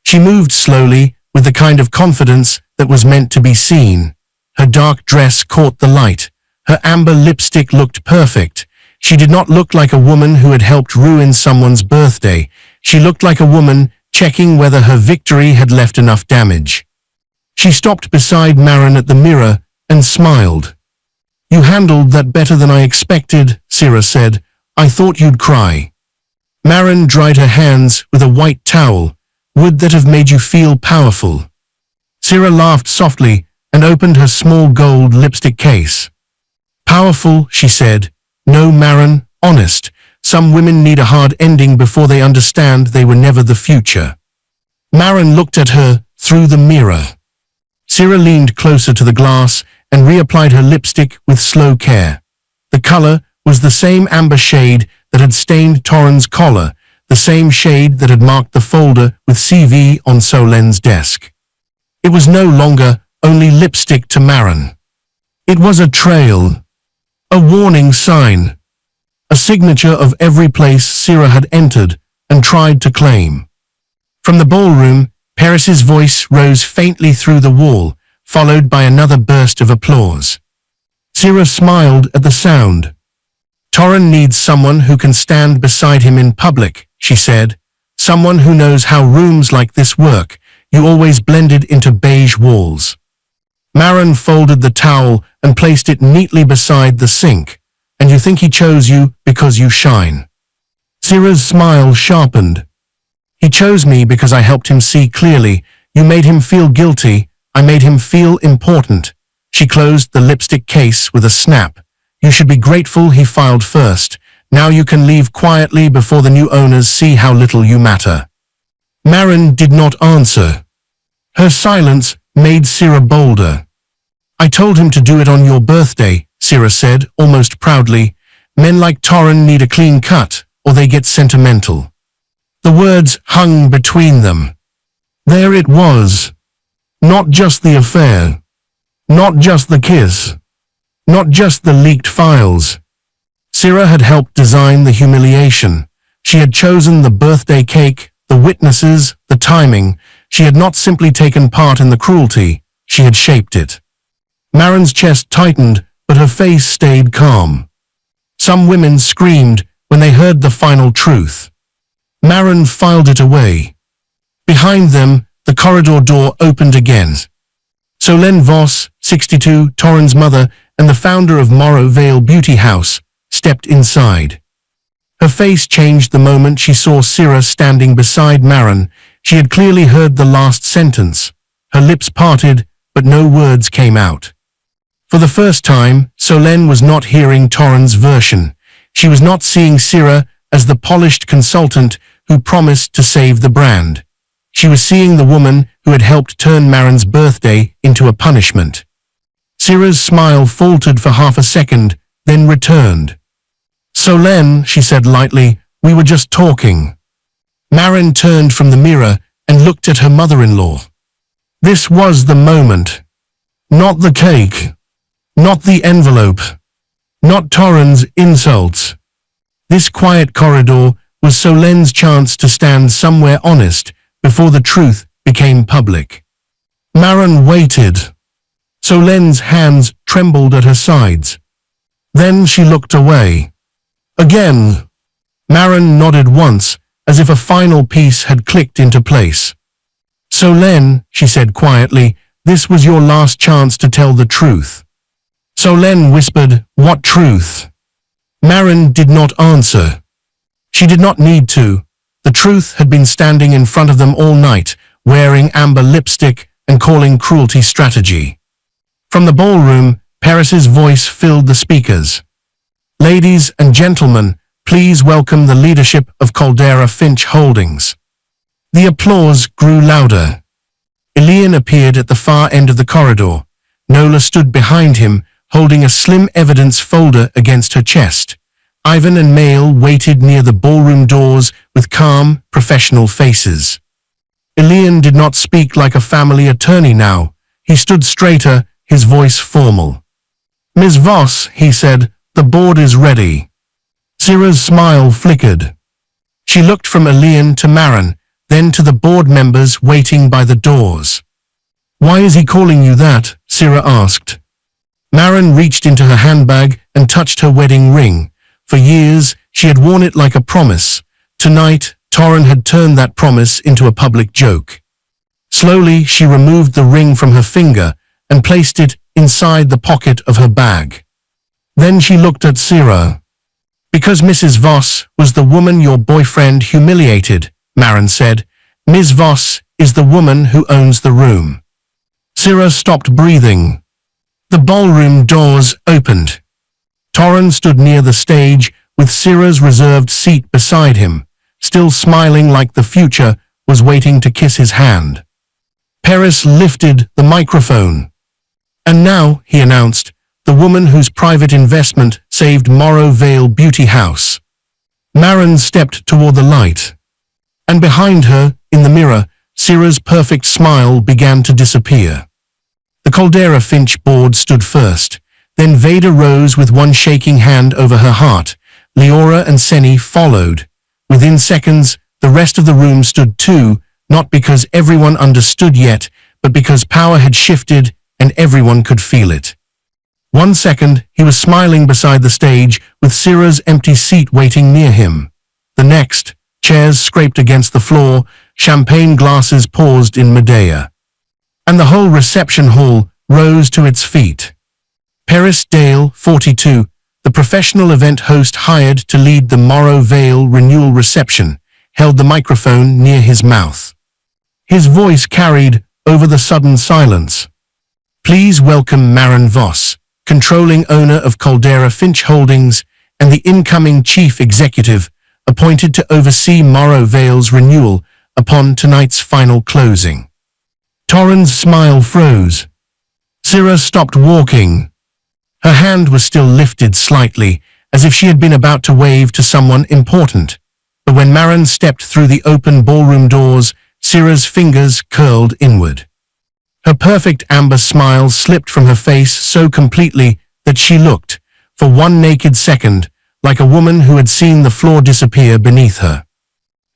She moved slowly, with the kind of confidence that was meant to be seen. Her dark dress caught the light. Her amber lipstick looked perfect. She did not look like a woman who had helped ruin someone's birthday. She looked like a woman checking whether her victory had left enough damage. She stopped beside Maren at the mirror and smiled. "You handled that better than I expected," Syrah said. "I thought you'd cry." Maren dried her hands with a white towel. "Would that have made you feel powerful?" Syrah laughed softly and opened her small gold lipstick case. "Powerful," she said. "No, Maren, honest. Some women need a hard ending before they understand they were never the future." Maren looked at her through the mirror. Syrah leaned closer to the glass and reapplied her lipstick with slow care. The color was the same amber shade that had stained Torren's collar, the same shade that had marked the folder with CV on Solène's desk. It was no longer only lipstick to Maren. It was a trail, a warning sign, a signature of every place Syrah had entered and tried to claim. From the ballroom, Paris's voice rose faintly through the wall, followed by another burst of applause. Syrah smiled at the sound. "Torren needs someone who can stand beside him in public," she said. "Someone who knows how rooms like this work. You always blended into beige walls." Maren folded the towel and placed it neatly beside the sink. "And you think he chose you because you shine?" Syrah's smile sharpened. "He chose me because I helped him see clearly. You made him feel guilty. I made him feel important." She closed the lipstick case with a snap. "You should be grateful he filed first. Now you can leave quietly before the new owners see how little you matter." Maren did not answer. Her silence made Syrah bolder. "I told him to do it on your birthday," Syrah said, almost proudly. "Men like Torren need a clean cut, or they get sentimental." The words hung between them. There it was. Not just the affair. Not just the kiss. Not just the leaked files. Syrah had helped design the humiliation. She had chosen the birthday cake, the witnesses, the timing. She had not simply taken part in the cruelty. She had shaped it. Maren's chest tightened, but her face stayed calm. Some women screamed when they heard the final truth. Maren filed it away. Behind them, the corridor door opened again. Solène Vos, 62, Torren's mother and the founder of Morrow Vale Beauty House, stepped inside. Her face changed the moment she saw Syrah standing beside Maren. She had clearly heard the last sentence. Her lips parted, but no words came out. For the first time, Solène was not hearing Torren's version. She was not seeing Syrah as the polished consultant who promised to save the brand. She was seeing the woman who had helped turn Maren's birthday into a punishment. Syrah's smile faltered for half a second, then returned. "Solène," she said lightly, "we were just talking." Maren turned from the mirror and looked at her mother-in-law. This was the moment. Not the cake. Not the envelope. Not Torren's insults. This quiet corridor was Solène's chance to stand somewhere honest before the truth became public. Maren waited. Solène's hands trembled at her sides. Then she looked away. Again. Marin nodded once, as if a final piece had clicked into place. Solène, she said quietly, this was your last chance to tell the truth. Solène whispered, what truth? Marin did not answer. She did not need to. The truth had been standing in front of them all night, wearing amber lipstick and calling cruelty strategy. From the ballroom, Paris's voice filled the speakers. Ladies and gentlemen, please welcome the leadership of Caldera Finch Holdings. The applause grew louder. Elian appeared at the far end of the corridor. Nola stood behind him, holding a slim evidence folder against her chest. Ivan and Mael waited near the ballroom doors with calm, professional faces. Elian did not speak like a family attorney now. He stood straighter, his voice formal. Ms. Voss, he said, the board is ready. Syrah's smile flickered. She looked from Elian to Marin, then to the board members waiting by the doors. Why is he calling you that? Syrah asked. Marin reached into her handbag and touched her wedding ring. For years, she had worn it like a promise. Tonight, Torren had turned that promise into a public joke. Slowly, she removed the ring from her finger and placed it inside the pocket of her bag. Then she looked at Syrah. Because Mrs. Voss was the woman your boyfriend humiliated, Marin said. Ms. Voss is the woman who owns the room. Syrah stopped breathing. The ballroom doors opened. Torren stood near the stage with Syrah's reserved seat beside him, still smiling like the future was waiting to kiss his hand. Paris lifted the microphone. And now, he announced, the woman whose private investment saved Morrow Vale Beauty House. Marin stepped toward the light. And behind her, in the mirror, Syrah's perfect smile began to disappear. The Caldera Finch board stood first. Then Veda rose with one shaking hand over her heart. Leora and Seni followed. Within seconds, the rest of the room stood too, not because everyone understood yet, but because power had shifted and everyone could feel it. 1 second, he was smiling beside the stage, with Syrah's empty seat waiting near him. The next, chairs scraped against the floor, champagne glasses paused in Medea. And the whole reception hall rose to its feet. Paris Dale, 42, the professional event host hired to lead the Morrow Vale renewal reception, held the microphone near his mouth. His voice carried over the sudden silence. Please welcome Marin Voss, controlling owner of Caldera Finch Holdings and the incoming chief executive appointed to oversee Morrow Vale's renewal upon tonight's final closing. Torren's smile froze. Syrah stopped walking. Her hand was still lifted slightly, as if she had been about to wave to someone important. But when Marin stepped through the open ballroom doors, Syrah's fingers curled inward. Her perfect amber smile slipped from her face so completely that she looked, for one naked second, like a woman who had seen the floor disappear beneath her.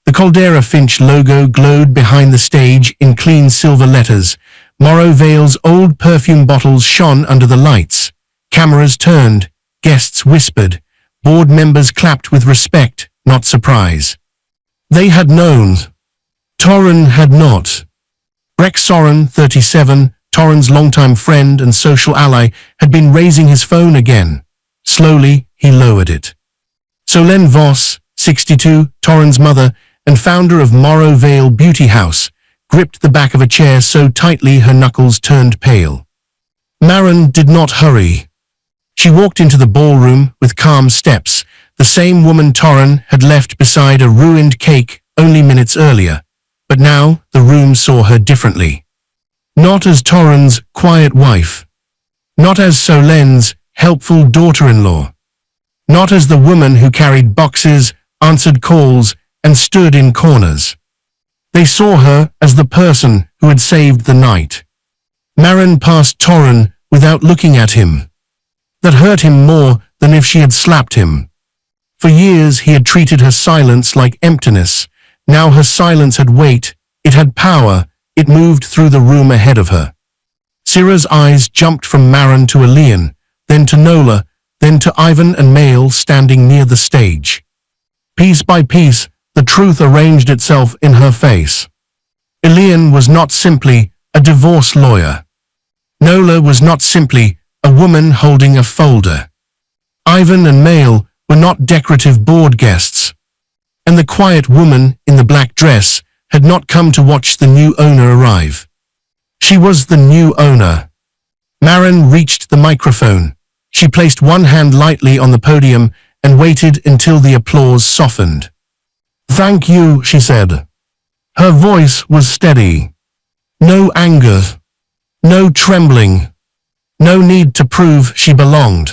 The Caldera Finch logo glowed behind the stage in clean silver letters. Morrow Vale's old perfume bottles shone under the lights. Cameras turned, guests whispered, board members clapped with respect, not surprise. They had known. Torren had not. Breck Soren, 37, Torren's longtime friend and social ally, had been raising his phone again. Slowly, he lowered it. Solène Voss, 62, Torren's mother and founder of Morrow Vale Beauty House, gripped the back of a chair so tightly her knuckles turned pale. Marin did not hurry. She walked into the ballroom with calm steps, the same woman Torren had left beside a ruined cake only minutes earlier. But now the room saw her differently. Not as Torren's quiet wife. Not as Solène's helpful daughter-in-law. Not as the woman who carried boxes, answered calls, and stood in corners. They saw her as the person who had saved the night. Marin passed Torren without looking at him. That hurt him more than if she had slapped him. For years he had treated her silence like emptiness. Now her silence had weight, it had power, it moved through the room ahead of her. Syrah's eyes jumped from Marin to Elian, then to Nola, then to Ivan and Mael standing near the stage. Piece by piece, the truth arranged itself in her face. Elian was not simply a divorce lawyer. Nola was not simply a woman holding a folder. Ivan and Mael were not decorative board guests. And the quiet woman in the black dress had not come to watch the new owner arrive. She was the new owner. Maren reached the microphone. She placed one hand lightly on the podium and waited until the applause softened. "Thank you," she said. Her voice was steady. No anger. No trembling. No need to prove she belonged.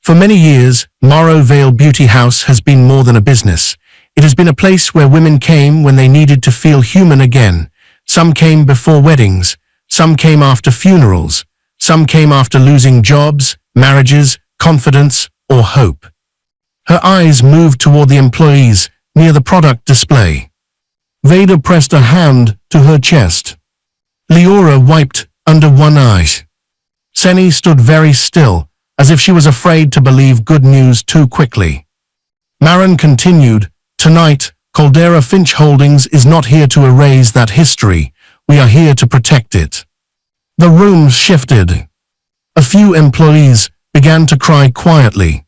For many years, Morrow Vale Beauty House has been more than a business. It has been a place where women came when they needed to feel human again. Some came before weddings. Some came after funerals. Some came after losing jobs, marriages, confidence, or hope. Her eyes moved toward the employees near the product display. Veda pressed a hand to her chest. Leora wiped under one eye. Seni stood very still, as if she was afraid to believe good news too quickly. Maren continued, "Tonight, Caldera Finch Holdings is not here to erase that history. We are here to protect it." The room shifted. A few employees began to cry quietly.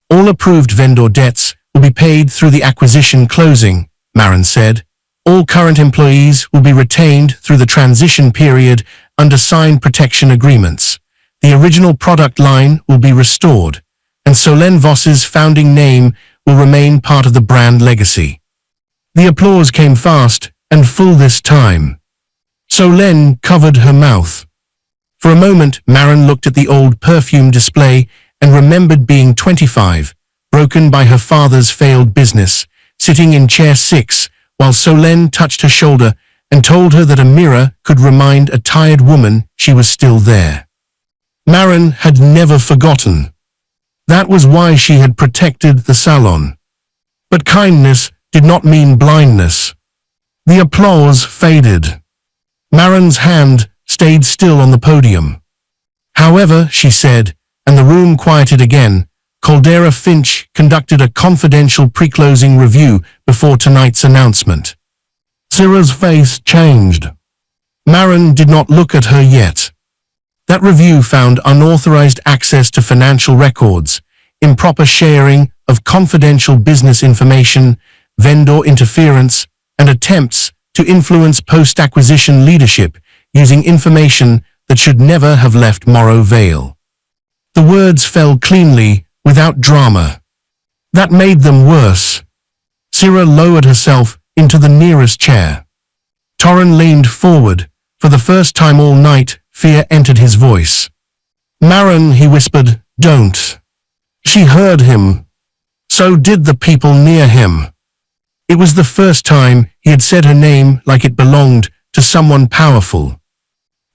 "All approved vendor debts will be paid through the acquisition closing," Maren said. "All current employees will be retained through the transition period under signed protection agreements. The original product line will be restored, and Solen Voss's founding name will remain part of the brand legacy." The applause came fast and full this time. Solen covered her mouth. For a moment, Maren looked at the old perfume display and remembered being 25, broken by her father's failed business, sitting in chair 6, while Solen touched her shoulder and told her that a mirror could remind a tired woman she was still there. Maren had never forgotten. That was why she had protected the salon. But kindness did not mean blindness. The applause faded. Maren's hand stayed still on the podium. "However," she said, and the room quieted again, "Caldera Finch conducted a confidential pre-closing review before tonight's announcement." Zira's face changed. Maren did not look at her yet. That review found unauthorized access to financial records, improper sharing of confidential business information, vendor interference, and attempts to influence post-acquisition leadership using information that should never have left Morrow Vale. The words fell cleanly, without drama. That made them worse. Zira lowered herself into the nearest chair. Torren leaned forward. For the first time all night, fear entered his voice. "Maren," he whispered, "don't." She heard him. So did the people near him. It was the first time he had said her name like it belonged to someone powerful.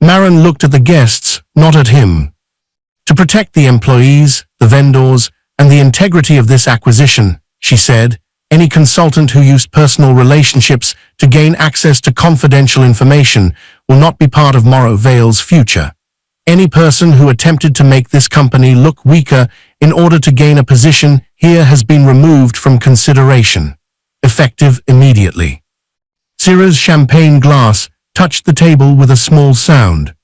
Maren looked at the guests, not at him. "To protect the employees, the vendors, and the integrity of this acquisition," she said, "any consultant who used personal relationships to gain access to confidential information will not be part of Morrow Vale's future. Any person who attempted to make this company look weaker in order to gain a position here has been removed from consideration. Effective immediately." Zira's champagne glass touched the table with a small sound.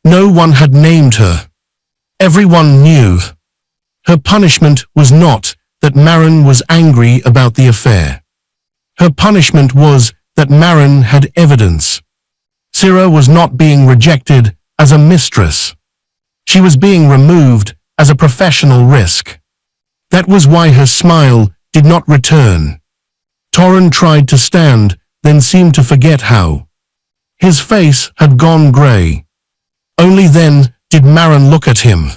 No one had named her. Everyone knew. Her punishment was not that Maren was angry about the affair. Her punishment was that Maren had evidence. Zira was not being rejected as a mistress. She was being removed as a professional risk. That was why her smile did not return. Torren tried to stand, then seemed to forget how. His face had gone grey. Only then did Maren look at him.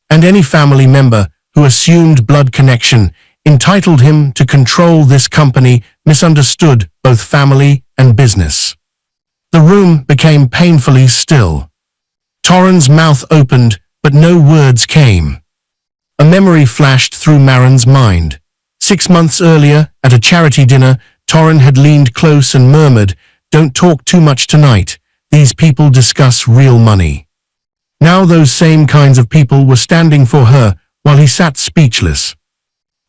And any family member who assumed blood connection, entitled him to control this company, misunderstood both family and business. The room became painfully still. Torren's mouth opened, but no words came. A memory flashed through Maren's mind. 6 months earlier, at a charity dinner, Torren had leaned close and murmured, "Don't talk too much tonight. These people discuss real money." Now those same kinds of people were standing for her, while he sat speechless.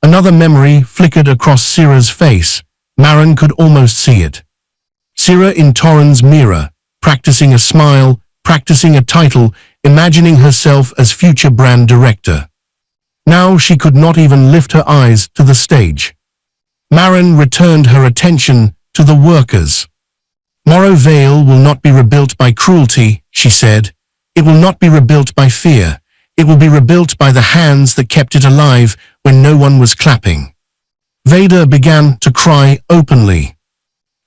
Another memory flickered across Sira's face. Maren could almost see it. Sira in Torren's mirror, practicing a smile, practicing a title, imagining herself as future brand director. Now she could not even lift her eyes to the stage. Maren returned her attention to the workers. Morrow Vale will not be rebuilt by cruelty, she said. It will not be rebuilt by fear. It will be rebuilt by the hands that kept it alive when no one was clapping. Vader began to cry openly.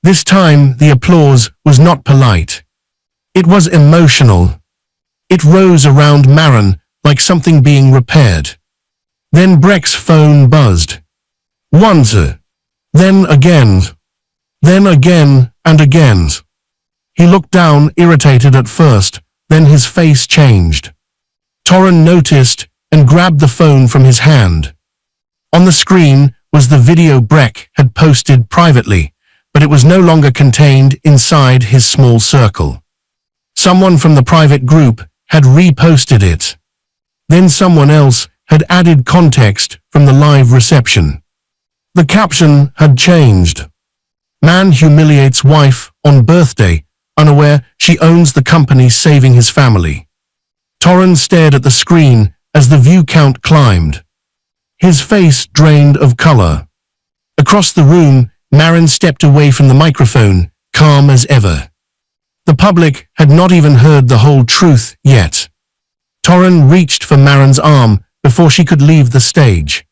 This time the applause was not polite. It was emotional. It rose around Maren like something being repaired. Then Breck's phone buzzed. Once, then again and again. He looked down, irritated at first, then his face changed. Torren noticed and grabbed the phone from his hand. On the screen was the video Breck had posted privately, but it was no longer contained inside his small circle. Someone from the private group had reposted it. Then someone else had added context from the live reception. The caption had changed. Man humiliates wife on birthday, unaware she owns the company saving his family. Torren stared at the screen as the view count climbed. His face drained of color. Across the room, Maren stepped away from the microphone, calm as ever. The public had not even heard the whole truth yet. Torren reached for Maren's arm before she could leave the stage.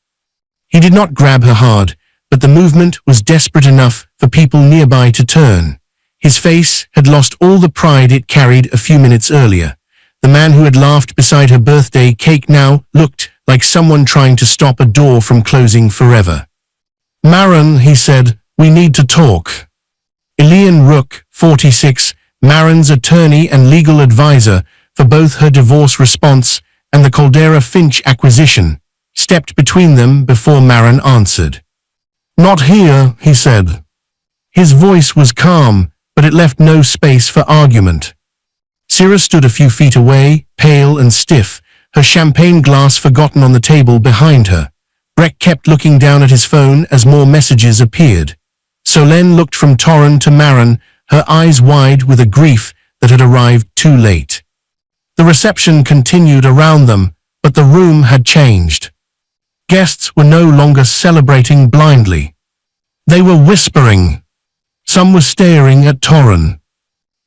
He did not grab her hard, but the movement was desperate enough for people nearby to turn. His face had lost all the pride it carried a few minutes earlier. The man who had laughed beside her birthday cake now looked like someone trying to stop a door from closing forever. Maren, he said, we need to talk. Elian Rook, 46, Maren's attorney and legal advisor for both her divorce response and the Caldera Finch acquisition, stepped between them before Maren answered. Not here, he said. His voice was calm, but it left no space for argument. Sira stood a few feet away, pale and stiff, her champagne glass forgotten on the table behind her. Breck kept looking down at his phone as more messages appeared. Solène looked from Torren to Maren, her eyes wide with a grief that had arrived too late. The reception continued around them, but the room had changed. Guests were no longer celebrating blindly. They were whispering. Some were staring at Torren.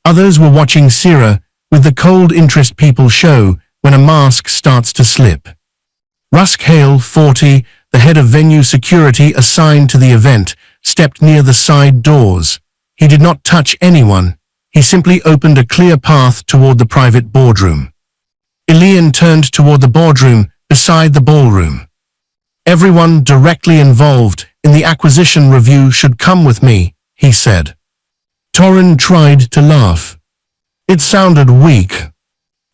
Others were watching Sira with the cold interest people show when a mask starts to slip. Rusk Hale, 40, the head of venue security assigned to the event, stepped near the side doors. He did not touch anyone. He simply opened a clear path toward the private boardroom. Elian turned toward the boardroom beside the ballroom. Everyone directly involved in the acquisition review should come with me, he said. Torren tried to laugh. It sounded weak.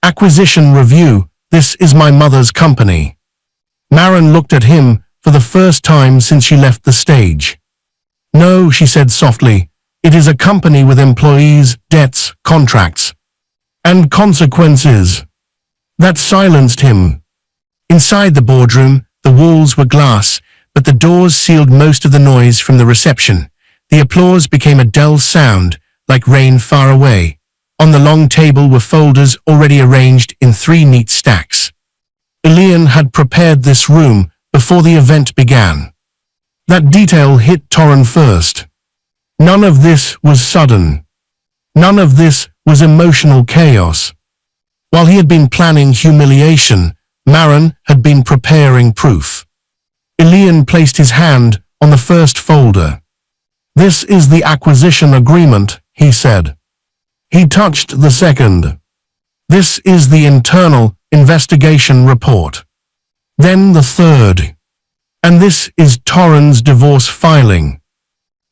Acquisition review, this is my mother's company. Maren looked at him for the first time since she left the stage. No, she said softly, it is a company with employees, debts, contracts, and consequences. That silenced him. Inside the boardroom, the walls were glass, but the doors sealed most of the noise from the reception. The applause became a dull sound, like rain far away. On the long table were folders already arranged in 3 neat stacks. Elian had prepared this room before the event began. That detail hit Torren first. None of this was sudden. None of this was emotional chaos. While he had been planning humiliation, Maren had been preparing proof. Elian placed his hand on the first folder. This is the acquisition agreement, he said. He touched the second. This is the internal investigation report. Then the third. And this is Torren's divorce filing.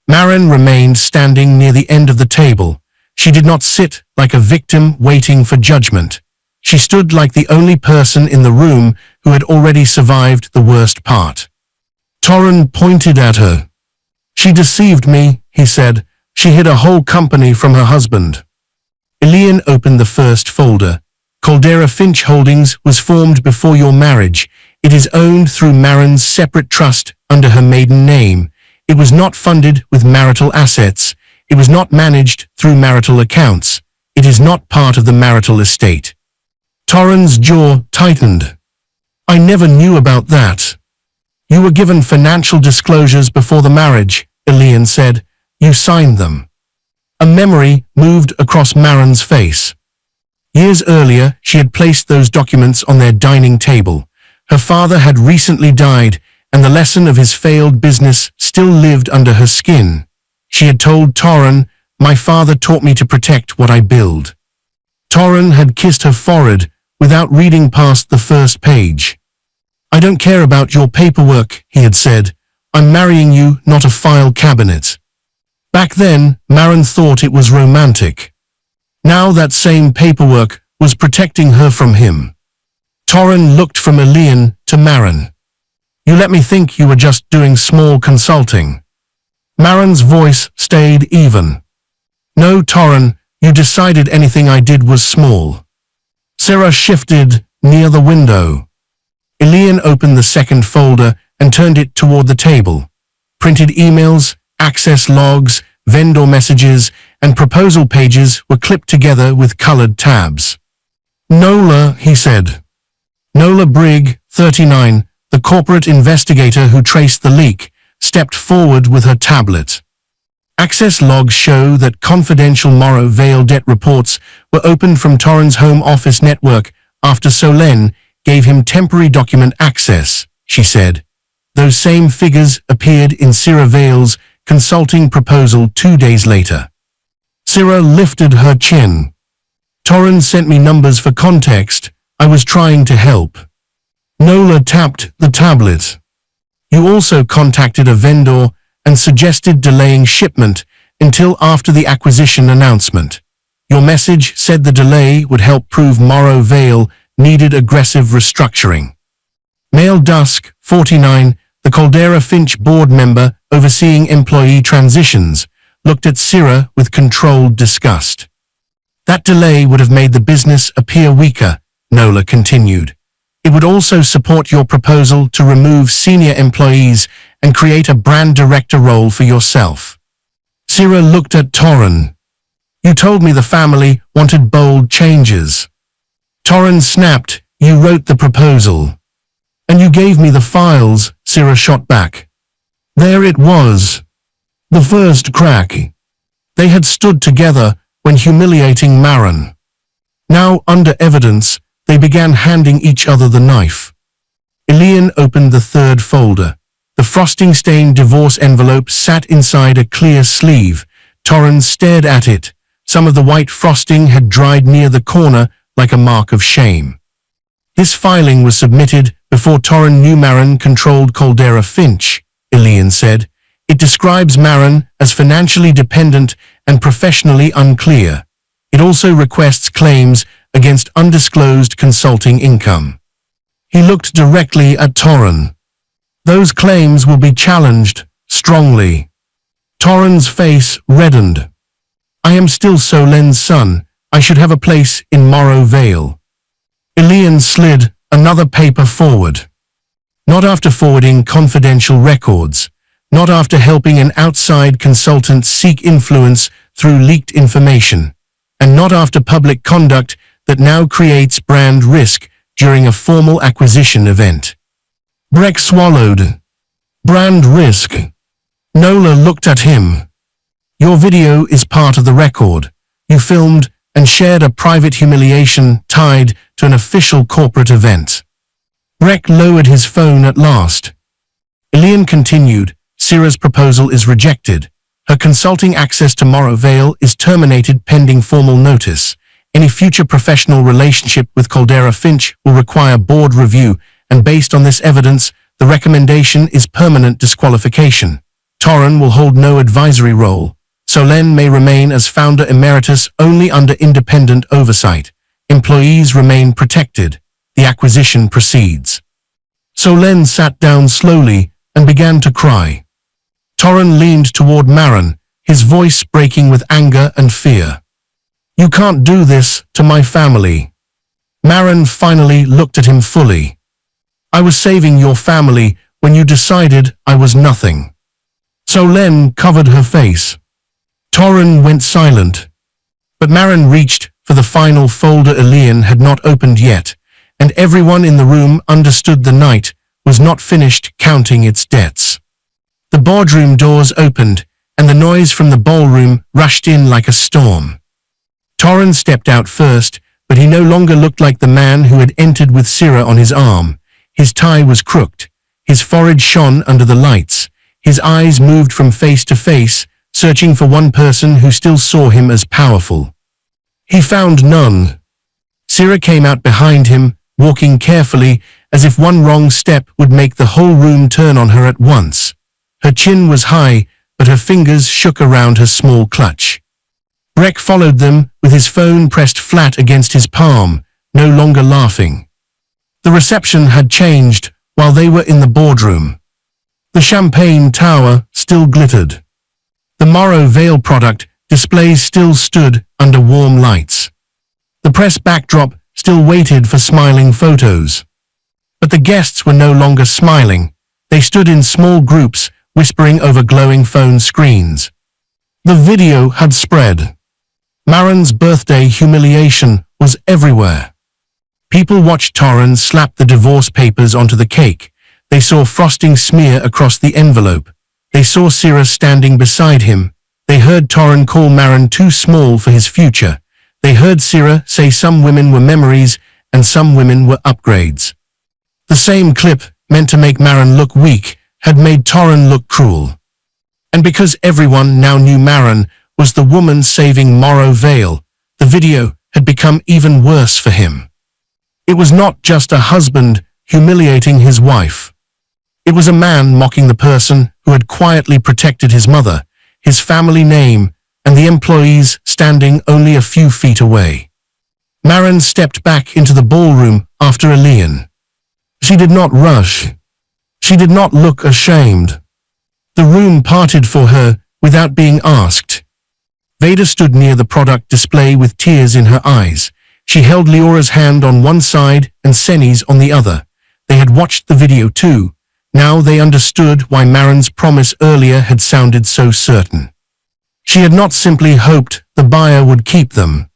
Maren remained standing near the end of the table. She did not sit like a victim waiting for judgment. She stood like the only person in the room who had already survived the worst part. Torren pointed at her. She deceived me, he said. She hid a whole company from her husband. Elian opened the first folder. Caldera Finch Holdings was formed before your marriage. It is owned through Maren's separate trust under her maiden name. It was not funded with marital assets. It was not managed through marital accounts. It is not part of the marital estate. Torren's jaw tightened. I never knew about that. You were given financial disclosures before the marriage, Elian said. You signed them. A memory moved across Maren's face. Years earlier, she had placed those documents on their dining table. Her father had recently died, and the lesson of his failed business still lived under her skin. She had told Torren, "My father taught me to protect what I build." Torren had kissed her forehead without reading past the first page. "I don't care about your paperwork," he had said. "I'm marrying you, not a file cabinet." Back then, Maren thought it was romantic. Now that same paperwork was protecting her from him. Torren looked from Elian to Maren. "You let me think you were just doing small consulting." Maren's voice stayed even. "No, Torren, you decided anything I did was small." Sarah shifted near the window. Elian opened the second folder and turned it toward the table. Printed emails, access logs, vendor messages, and proposal pages were clipped together with colored tabs. "Nola," he said. Nola Brigg, 39, the corporate investigator who traced the leak, stepped forward with her tablet. Access logs show that confidential Morrow Vale debt reports were opened from Torren's home office network after Solène gave him temporary document access, she said. Those same figures appeared in Syrah Vale's consulting proposal 2 days later. Syrah lifted her chin. "Torren sent me numbers for context. I was trying to help." Nola tapped the tablet. "You also contacted a vendor and suggested delaying shipment until after the acquisition announcement. Your message said the delay would help prove Morrow Vale needed aggressive restructuring." Male Dusk, 49, the Caldera Finch board member overseeing employee transitions, looked at Syrah with controlled disgust. "That delay would have made the business appear weaker," Nola continued. "It would also support your proposal to remove senior employees and create a brand director role for yourself." Syrah looked at Torren. "You told me the family wanted bold changes." Torren snapped, "You wrote the proposal." "And you gave me the files," Syrah shot back. There it was. The first crack. They had stood together when humiliating Maren. Now, under evidence, they began handing each other the knife. Elian opened the third folder. The frosting-stained divorce envelope sat inside a clear sleeve. Torren stared at it. Some of the white frosting had dried near the corner like a mark of shame. This filing was submitted before Torren knew Maren controlled Caldera Finch, Elian said. It describes Maren as financially dependent and professionally unclear. It also requests claims against undisclosed consulting income. He looked directly at Torren. Those claims will be challenged strongly. Torren's face reddened. I am still Solène's son. I should have a place in Morrow Vale. Elian slid another paper forward. Not after forwarding confidential records. Not after helping an outside consultant seek influence through leaked information. And not after public conduct that now creates brand risk during a formal acquisition event. Breck swallowed. Brand risk. Nola looked at him. Your video is part of the record. You filmed and shared a private humiliation tied to an official corporate event. Breck lowered his phone at last. Elian continued, Syrah's proposal is rejected. Her consulting access to Morrow Vale is terminated pending formal notice. Any future professional relationship with Caldera Finch will require board review, and based on this evidence, the recommendation is permanent disqualification. Torren will hold no advisory role. Solène may remain as founder emeritus only under independent oversight. Employees remain protected. The acquisition proceeds. Solène sat down slowly and began to cry. Torren leaned toward Maren, his voice breaking with anger and fear. You can't do this to my family. Maren finally looked at him fully. I was saving your family when you decided I was nothing. Solen covered her face. Torren went silent. But Maren reached for the final folder. Elian had not opened yet, and everyone in the room understood the night was not finished counting its debts. The boardroom doors opened, and the noise from the ballroom rushed in like a storm. Torren stepped out first, but he no longer looked like the man who had entered with Syrah on his arm. His tie was crooked, his forehead shone under the lights, his eyes moved from face to face, searching for one person who still saw him as powerful. He found none. Syrah came out behind him, walking carefully, as if one wrong step would make the whole room turn on her at once. Her chin was high, but her fingers shook around her small clutch. Breck followed them, with his phone pressed flat against his palm, no longer laughing. The reception had changed while they were in the boardroom. The champagne tower still glittered. The Morrow Vale product displays still stood under warm lights. The press backdrop still waited for smiling photos. But the guests were no longer smiling. They stood in small groups, whispering over glowing phone screens. The video had spread. Maren's birthday humiliation was everywhere. People watched Torren slap the divorce papers onto the cake. They saw frosting smear across the envelope. They saw Syrah standing beside him. They heard Torren call Maren too small for his future. They heard Syrah say some women were memories and some women were upgrades. The same clip, meant to make Maren look weak, had made Torren look cruel. And because everyone now knew Maren was the woman saving Morrow Vale, the video had become even worse for him. It was not just a husband humiliating his wife. It was a man mocking the person who had quietly protected his mother, his family name, and the employees standing only a few feet away. Maren stepped back into the ballroom after Elian. She did not rush. She did not look ashamed. The room parted for her without being asked. Veda stood near the product display with tears in her eyes. She held Leora's hand on one side and Senni's on the other. They had watched the video too. Now they understood why Maren's promise earlier had sounded so certain. She had not simply hoped the buyer would keep them.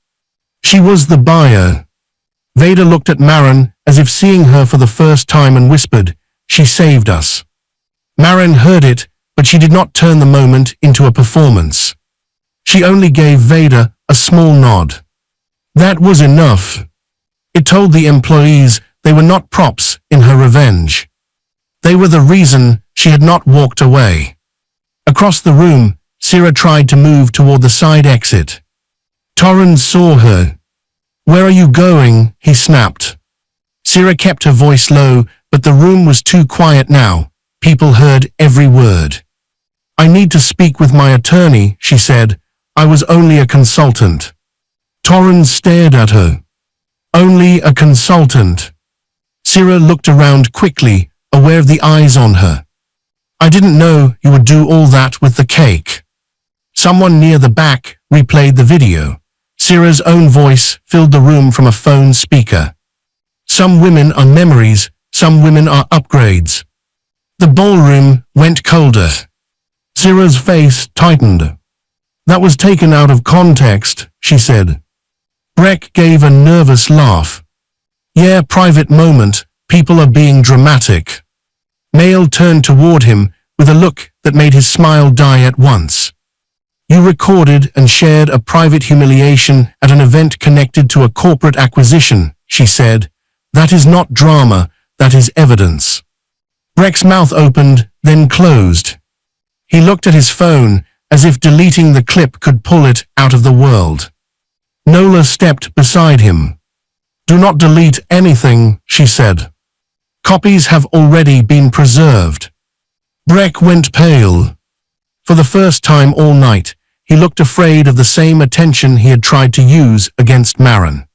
She was the buyer. Veda looked at Maren as if seeing her for the first time and whispered, "She saved us." Maren heard it, but she did not turn the moment into a performance. She only gave Veda a small nod. That was enough. It told the employees they were not props in her revenge. They were the reason she had not walked away. Across the room, Syrah tried to move toward the side exit. Torren saw her. "Where are you going?" he snapped. Syrah kept her voice low, but the room was too quiet now. People heard every word. "I need to speak with my attorney," she said. "I was only a consultant." Torren stared at her. "Only a consultant." Syrah looked around quickly, aware of the eyes on her. "I didn't know you would do all that with the cake." Someone near the back replayed the video. Syrah's own voice filled the room from a phone speaker. "Some women are memories, some women are upgrades." The ballroom went colder. Syrah's face tightened. "That was taken out of context," she said. Breck gave a nervous laugh. "Yeah, private moment, people are being dramatic." Mail turned toward him with a look that made his smile die at once. "You recorded and shared a private humiliation at an event connected to a corporate acquisition," she said. "That is not drama, that is evidence." Breck's mouth opened, then closed. He looked at his phone, as if deleting the clip could pull it out of the world. Nola stepped beside him. "Do not delete anything," she said. "Copies have already been preserved." Breck went pale. For the first time all night, he looked afraid of the same attention he had tried to use against Maren.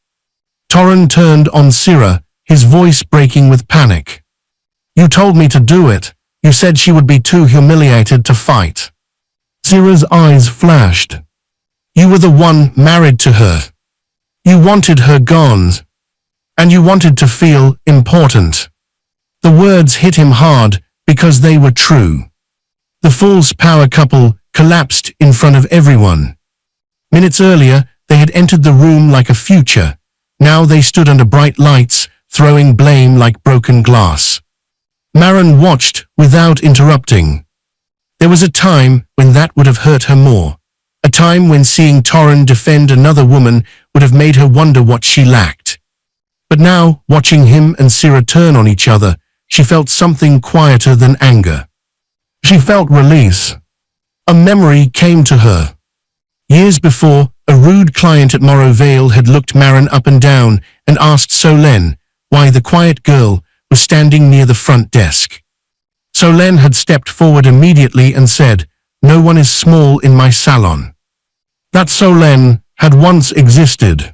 Torren turned on Syrah, his voice breaking with panic. "You told me to do it. You said she would be too humiliated to fight." Syrah's eyes flashed. "You were the one married to her. You wanted her gone. And you wanted to feel important. The words hit him hard because they were true. The false power couple collapsed in front of everyone. Minutes earlier, they had entered the room like a future. Now they stood under bright lights, throwing blame like broken glass. Maren watched without interrupting. There was a time when that would have hurt her more. A time when seeing Torren defend another woman would have made her wonder what she lacked. But now, watching him and Sira turn on each other, she felt something quieter than anger. She felt release. A memory came to her. Years before, a rude client at Morrow Vale had looked Maren up and down and asked Solène why the quiet girl was standing near the front desk. Solène had stepped forward immediately and said, "No one is small in my salon." That Solène had once existed.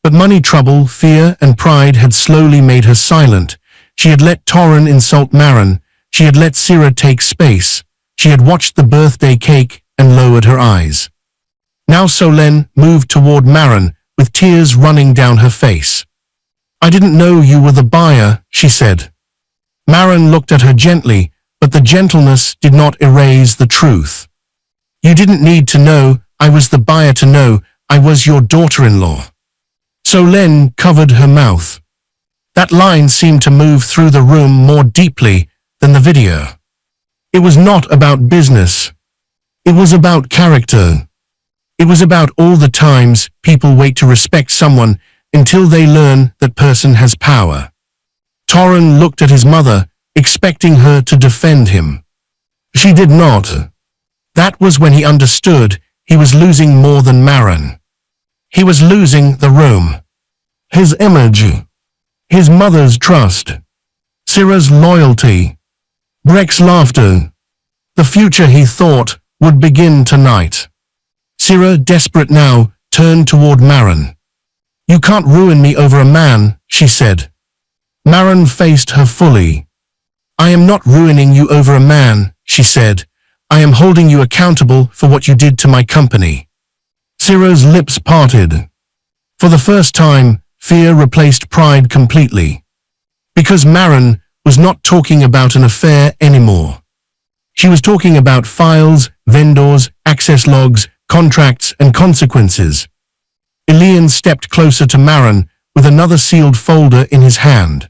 But money trouble, fear, and pride had slowly made her silent. She had let Torren insult Maren. She had let Sira take space. She had watched the birthday cake and lowered her eyes. Now Solène moved toward Maren, with tears running down her face. "I didn't know you were the buyer," she said. Maren looked at her gently, but the gentleness did not erase the truth. "You didn't need to know I was the buyer to know I was your daughter-in-law." Solène covered her mouth. That line seemed to move through the room more deeply than the video. It was not about business. It was about character. It was about all the times people wait to respect someone until they learn that person has power. Torren looked at his mother, expecting her to defend him. She did not. That was when he understood he was losing more than Maren. He was losing the room. His image. His mother's trust. Sira's loyalty. Breck's laughter. The future he thought would begin tonight. Sira, desperate now, turned toward Maren. "You can't ruin me over a man," she said. Maren faced her fully. "I am not ruining you over a man," she said. "I am holding you accountable for what you did to my company." Sira's lips parted. For the first time, fear replaced pride completely. Because Maren was not talking about an affair anymore. She was talking about files, vendors, access logs, contracts, and consequences. Elian stepped closer to Maren with another sealed folder in his hand.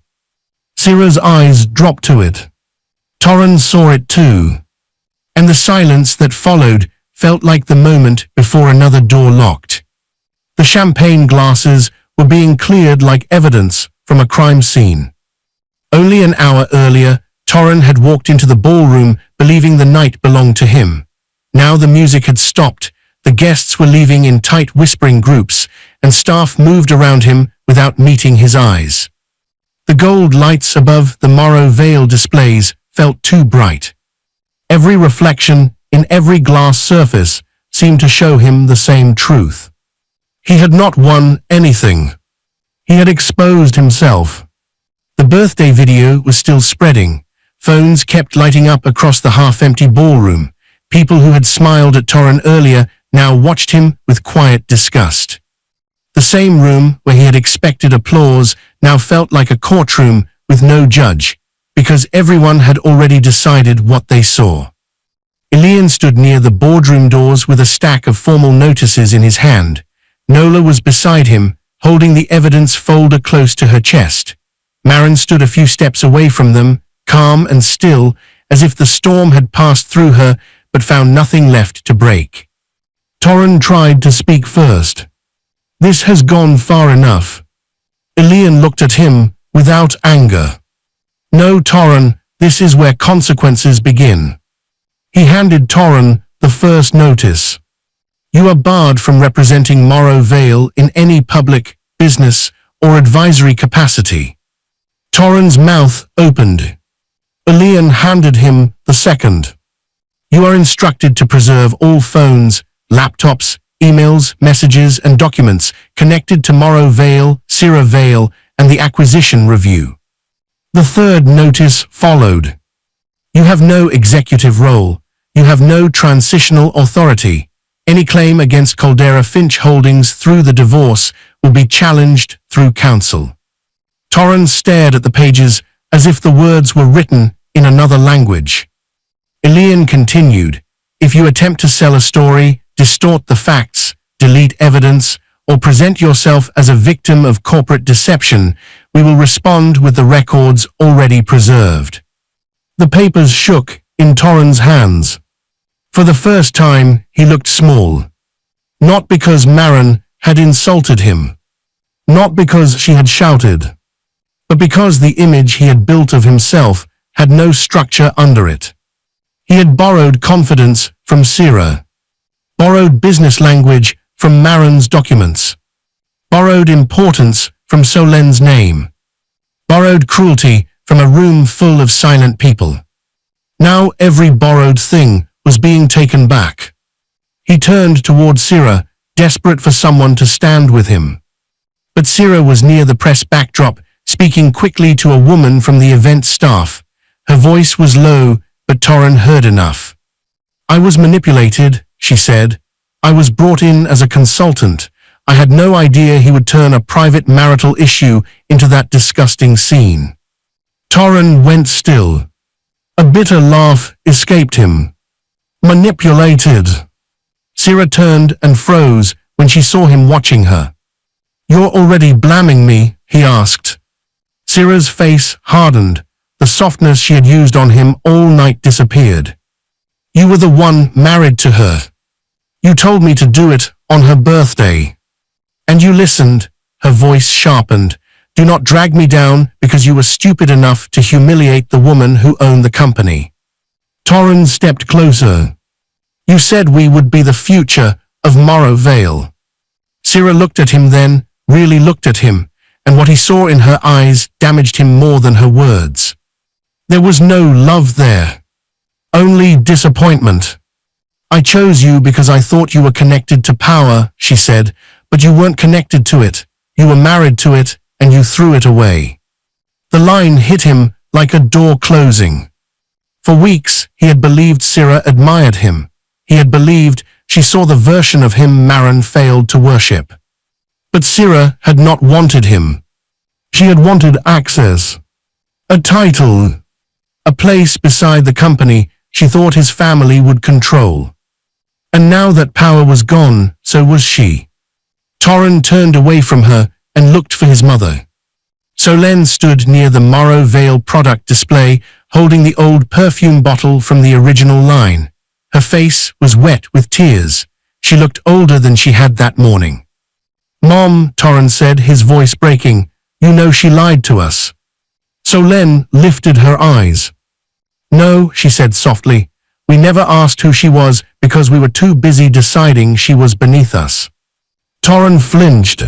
Sira's eyes dropped to it. Torren saw it too. And the silence that followed felt like the moment before another door locked. The champagne glasses were being cleared like evidence from a crime scene. Only an hour earlier, Torren had walked into the ballroom believing the night belonged to him. Now the music had stopped, the guests were leaving in tight whispering groups, and staff moved around him without meeting his eyes. The gold lights above the Morrow Vale displays felt too bright. Every reflection in every glass surface seemed to show him the same truth. He had not won anything. He had exposed himself. The birthday video was still spreading. Phones kept lighting up across the half-empty ballroom. People who had smiled at Torren earlier now watched him with quiet disgust. The same room where he had expected applause now felt like a courtroom with no judge, because everyone had already decided what they saw. Elian stood near the boardroom doors with a stack of formal notices in his hand. Nola was beside him, holding the evidence folder close to her chest. Maren stood a few steps away from them, calm and still, as if the storm had passed through her but found nothing left to break. Torren tried to speak first. "This has gone far enough." Elian looked at him without anger. "No, Torren, this is where consequences begin." He handed Torren the first notice. "You are barred from representing Morrow Vale in any public, business, or advisory capacity." Torren's mouth opened. Elian handed him the second. "You are instructed to preserve all phones, laptops, emails, messages, and documents connected to Morrow Vale, Sira Vale, and the acquisition review." The third notice followed. "You have no executive role. You have no transitional authority. Any claim against Caldera Finch Holdings through the divorce will be challenged through counsel." Torren stared at the pages, as if the words were written in another language. Elian continued, "If you attempt to sell a story, distort the facts, delete evidence, or present yourself as a victim of corporate deception, we will respond with the records already preserved." The papers shook in Torren's hands. For the first time, he looked small. Not because Maren had insulted him. Not because she had shouted. But because the image he had built of himself had no structure under it. He had borrowed confidence from Sira. Borrowed business language from Maren's documents. Borrowed importance from Solen's name. Borrowed cruelty from a room full of silent people. Now every borrowed thing was being taken back. He turned toward Sira, desperate for someone to stand with him. But Sira was near the press backdrop, speaking quickly to a woman from the event staff. Her voice was low, but Torren heard enough. "I was manipulated," she said. "I was brought in as a consultant. I had no idea he would turn a private marital issue into that disgusting scene." Torren went still. A bitter laugh escaped him. "Manipulated." Sira turned and froze when she saw him watching her. "You're already blaming me?" he asked. Sira's face hardened. The softness she had used on him all night disappeared. "You were the one married to her. You told me to do it on her birthday. And you listened." Her voice sharpened. "Do not drag me down because you were stupid enough to humiliate the woman who owned the company." Torren stepped closer. "You said we would be the future of Morrow Vale." Sira looked at him then, really looked at him, and what he saw in her eyes damaged him more than her words. There was no love there. Only disappointment. "I chose you because I thought you were connected to power," she said, "but you weren't connected to it. You were married to it, and you threw it away." The line hit him like a door closing. For weeks, he had believed Sira admired him. He had believed she saw the version of him Maren failed to worship. But Sira had not wanted him. She had wanted access. A title. A place beside the company she thought his family would control. And now that power was gone, so was she. Torren turned away from her and looked for his mother. Solen stood near the Morrow Vale product display, holding the old perfume bottle from the original line. Her face was wet with tears. She looked older than she had that morning. "Mom," Torren said, his voice breaking, "you know she lied to us." Solen lifted her eyes. "No," she said softly. "We never asked who she was because we were too busy deciding she was beneath us." Torren flinched.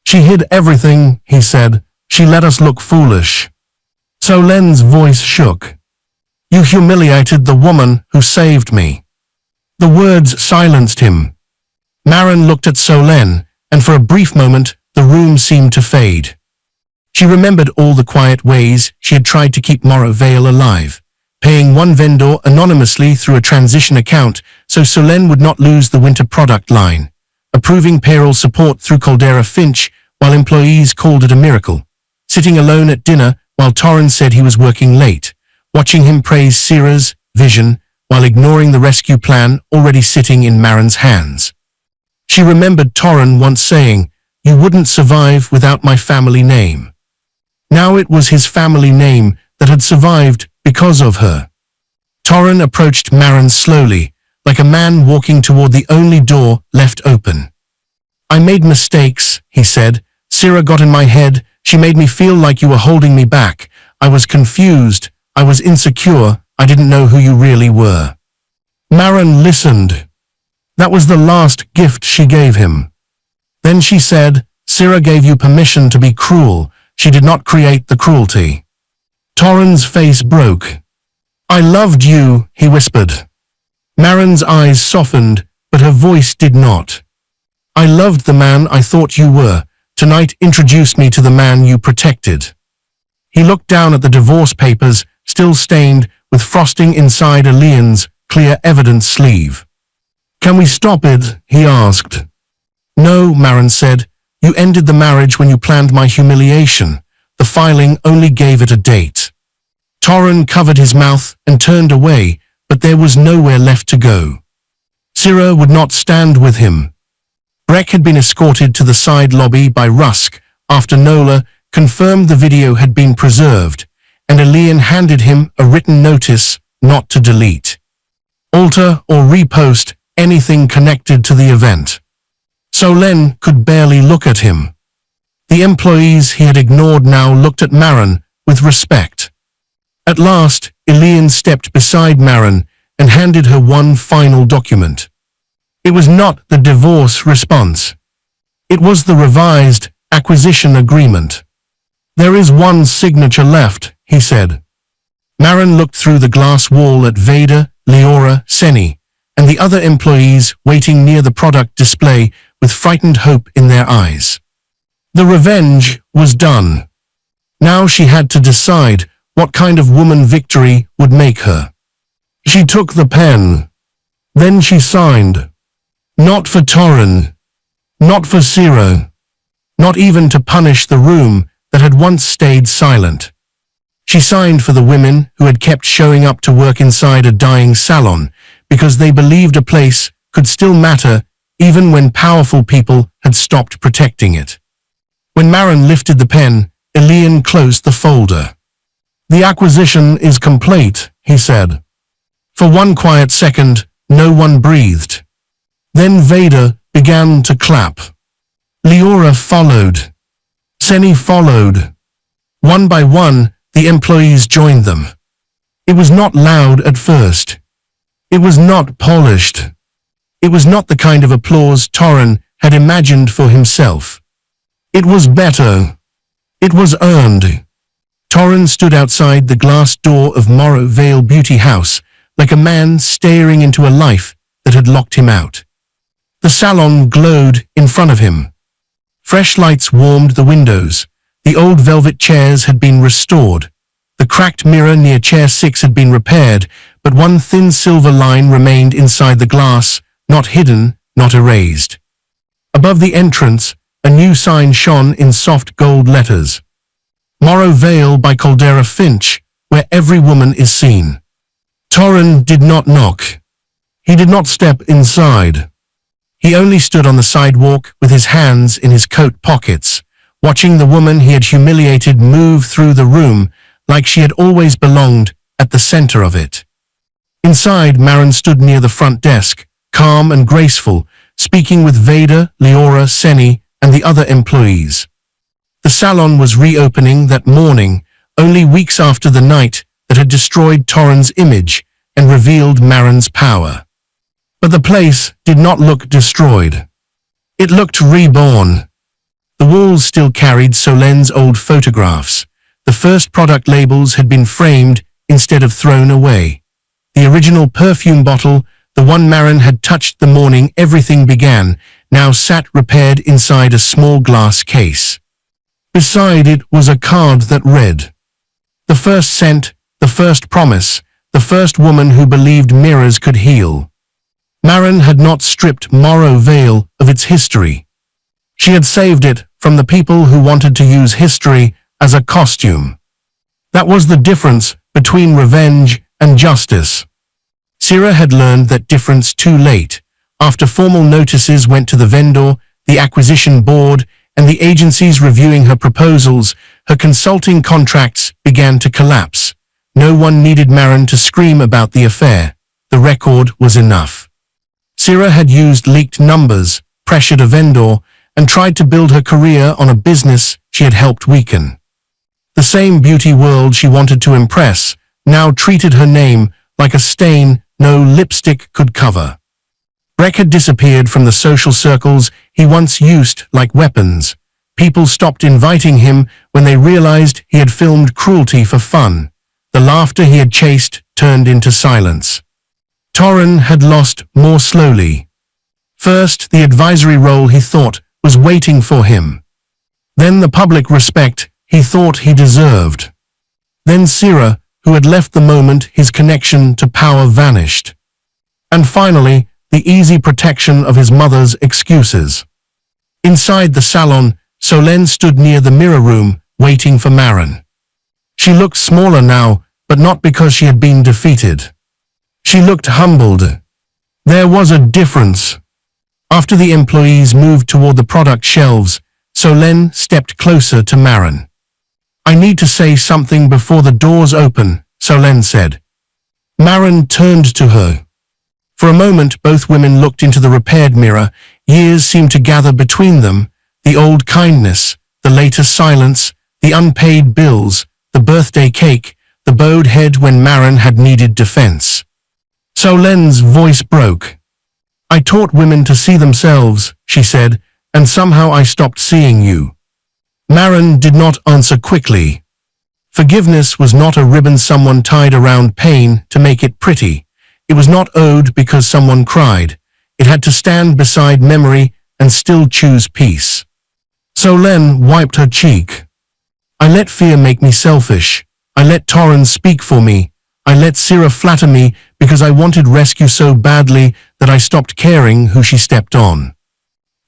"She hid everything," he said. "She let us look foolish." Solen's voice shook. "You humiliated the woman who saved me." The words silenced him. Maren looked at Solen, and for a brief moment the room seemed to fade. She remembered all the quiet ways she had tried to keep Morrow Vale alive, paying one vendor anonymously through a transition account so Solen would not lose the winter product line, approving payroll support through Caldera Finch while employees called it a miracle, sitting alone at dinner while Torren said he was working late, watching him praise Sira's vision while ignoring the rescue plan already sitting in Maren's hands. She remembered Torren once saying, "You wouldn't survive without my family name." Now it was his family name that had survived because of her. Torren approached Maren slowly, like a man walking toward the only door left open. "I made mistakes," he said. "Sira got in my head. She made me feel like you were holding me back. I was confused. I was insecure. I didn't know who you really were." Maren listened. That was the last gift she gave him. Then she said, "Sira gave you permission to be cruel. She did not create the cruelty." Torren's face broke. "I loved you," he whispered. Maren's eyes softened, but her voice did not. "I loved the man I thought you were. Tonight introduced me to the man you protected." He looked down at the divorce papers, still stained with frosting inside Elian's clear evidence sleeve. "Can we stop it?" he asked. "No," Maren said. "You ended the marriage when you planned my humiliation. The filing only gave it a date. Torren covered his mouth and turned away, but there was nowhere left to go. Syrah would not stand with him. Breck had been escorted to the side lobby by Rusk after Nola confirmed the video had been preserved, and Elian handed him a written notice not to delete, alter or repost anything connected to the event. Solen could barely look at him. The employees he had ignored now looked at Marin with respect. At last, Elian stepped beside Marin and handed her one final document. It was not the divorce response. It was the revised acquisition agreement. There is one signature left, he said. Marin looked through the glass wall at Vader, Leora, Seni, and the other employees waiting near the product display with frightened hope in their eyes. The revenge was done. Now she had to decide what kind of woman victory would make her. She took the pen. Then she signed. Not for Torren. Not for Syrah. Not even to punish the room that had once stayed silent. She signed for the women who had kept showing up to work inside a dying salon because they believed a place could still matter even when powerful people had stopped protecting it. When Marin lifted the pen, Elian closed the folder. The acquisition is complete, he said. For one quiet second, no one breathed. Then Vader began to clap. Leora followed. Seni followed. One by one, the employees joined them. It was not loud at first. It was not polished. It was not the kind of applause Torren had imagined for himself. It was better. It was earned. Torren stood outside the glass door of Morrow Vale Beauty House, like a man staring into a life that had locked him out. The salon glowed in front of him. Fresh lights warmed the windows. The old velvet chairs had been restored. The cracked mirror near chair 6 had been repaired, but one thin silver line remained inside the glass, not hidden, not erased. Above the entrance, a new sign shone in soft gold letters. Morrow Vale by Caldera Finch, where every woman is seen. Torren did not knock. He did not step inside. He only stood on the sidewalk with his hands in his coat pockets, watching the woman he had humiliated move through the room like she had always belonged at the center of it. Inside, Marin stood near the front desk, calm and graceful, speaking with Vader, Leora, Seni, and the other employees. The salon was reopening that morning, only weeks after the night that had destroyed Torren's image and revealed Marin's power. But the place did not look destroyed. It looked reborn. The walls still carried Solen's old photographs. The first product labels had been framed instead of thrown away. The original perfume bottle, the one Marin had touched the morning everything began, now sat repaired inside a small glass case. Beside it was a card that read, "The first scent, the first promise, the first woman who believed mirrors could heal." Marin had not stripped Morrow Vale of its history. She had saved it from the people who wanted to use history as a costume. That was the difference between revenge and justice. Syrah had learned that difference too late. After formal notices went to the vendor, the acquisition board, and the agencies reviewing her proposals, her consulting contracts began to collapse. No one needed Marin to scream about the affair. The record was enough. Syrah had used leaked numbers, pressured a vendor, and tried to build her career on a business she had helped weaken. The same beauty world she wanted to impress now treated her name like a stain no lipstick could cover. Breck had disappeared from the social circles he once used like weapons. People stopped inviting him when they realized he had filmed cruelty for fun. The laughter he had chased turned into silence. Torren had lost more slowly. First, the advisory role he thought was waiting for him. Then the public respect he thought he deserved. Then Syrah, who had left the moment his connection to power vanished. And finally, the easy protection of his mother's excuses. Inside the salon, Solen stood near the mirror room, waiting for Maren. She looked smaller now, but not because she had been defeated. She looked humbled. There was a difference. After the employees moved toward the product shelves, Solène stepped closer to Maren. "I need to say something before the doors open," Solène said. Maren turned to her. For a moment both women looked into the repaired mirror. Years seemed to gather between them, the old kindness, the later silence, the unpaid bills, the birthday cake, the bowed head when Maren had needed defense. Solène's voice broke. "I taught women to see themselves," she said, "and somehow I stopped seeing you." Maren did not answer quickly. Forgiveness was not a ribbon someone tied around pain to make it pretty. It was not owed because someone cried. It had to stand beside memory and still choose peace. Solène wiped her cheek. "I let fear make me selfish. I let Torren speak for me. I let Syrah flatter me because I wanted rescue so badly that I stopped caring who she stepped on."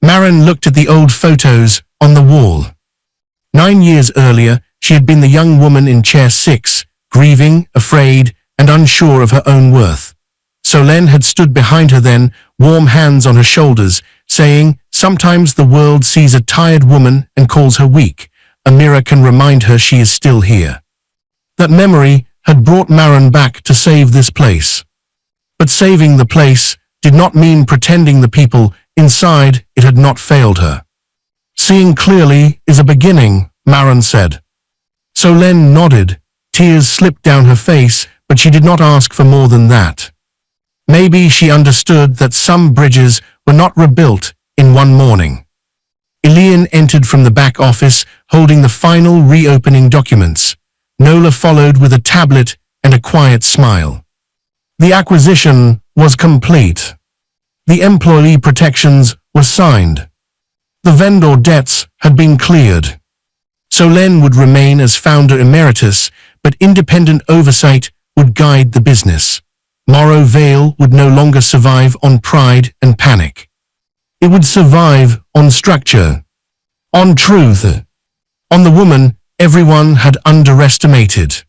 Maren looked at the old photos on the wall. 9 years earlier, she had been the young woman in chair 6, grieving, afraid, and unsure of her own worth. Solène had stood behind her then, warm hands on her shoulders, saying, "Sometimes the world sees a tired woman and calls her weak. A mirror can remind her she is still here." That memory had brought Maren back to save this place. But saving the place did not mean pretending the people inside it had not failed her. "Seeing clearly is a beginning," Maren said. Solène nodded. Tears slipped down her face, but she did not ask for more than that. Maybe she understood that some bridges were not rebuilt in one morning. Elian entered from the back office, holding the final reopening documents. Nola followed with a tablet and a quiet smile. The acquisition was complete. The employee protections were signed. The vendor debts had been cleared. Solène would remain as founder emeritus, but independent oversight would guide the business. Morrow Vale would no longer survive on pride and panic. It would survive on structure, on truth, on the woman everyone had underestimated.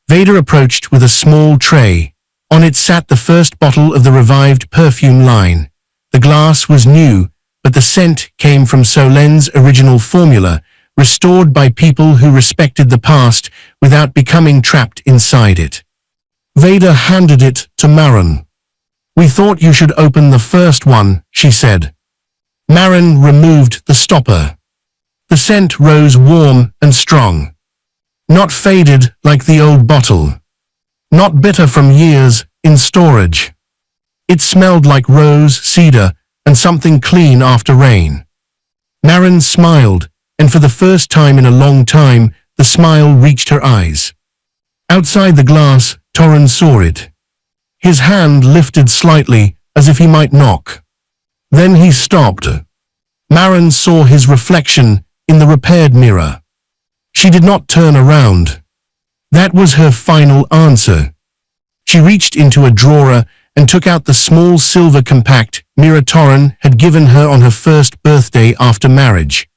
Vader approached with a small tray. On it sat the first bottle of the revived perfume line. The glass was new, but the scent came from Solène's original formula, restored by people who respected the past without becoming trapped inside it. Vader handed it to Maren. "We thought you should open the first one," she said. Maren removed the stopper. The scent rose warm and strong. Not faded like the old bottle. Not bitter from years in storage. It smelled like rose, cedar, and something clean after rain. Maren smiled, and for the first time in a long time, the smile reached her eyes. Outside the glass, Torren saw it. His hand lifted slightly, as if he might knock. Then he stopped. Maren saw his reflection in the repaired mirror. She did not turn around. That was her final answer. She reached into a drawer and took out the small silver compact mirror Torren had given her on her first birthday after marriage.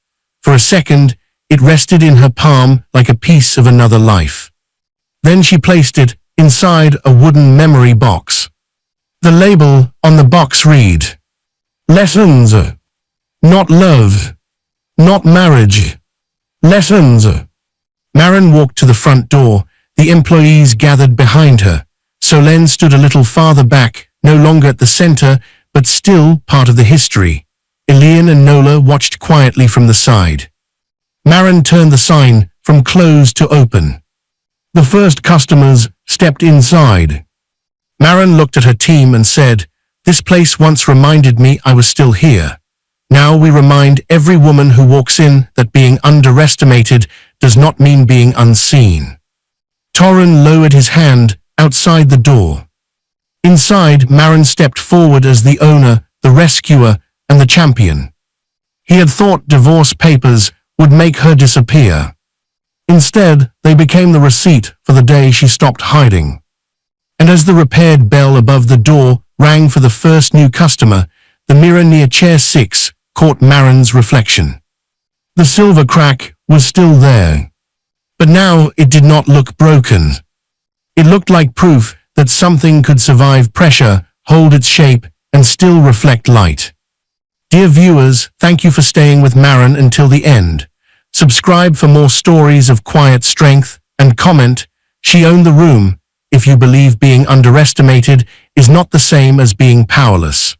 For a second, it rested in her palm like a piece of another life. Then she placed it inside a wooden memory box. The label on the box read, "Lessons. Not love. Not marriage. Lessons." Maren walked to the front door. The employees gathered behind her. Solène stood a little farther back, no longer at the center, but still part of the history. Elian and Nola watched quietly from the side. Maren turned the sign from closed to open. The first customers stepped inside. Maren looked at her team and said, "This place once reminded me I was still here. Now we remind every woman who walks in that being underestimated does not mean being unseen." Torren lowered his hand outside the door. Inside, Maren stepped forward as the owner, the rescuer, and the champion. He had thought divorce papers would make her disappear. Instead, they became the receipt for the day she stopped hiding. And as the repaired bell above the door rang for the first new customer, the mirror near chair 6 caught Maren's reflection. The silver crack was still there. But now it did not look broken. It looked like proof that something could survive pressure, hold its shape, and still reflect light. Dear viewers, thank you for staying with Maren until the end. Subscribe for more stories of quiet strength, and comment, "She owned the room," if you believe being underestimated is not the same as being powerless.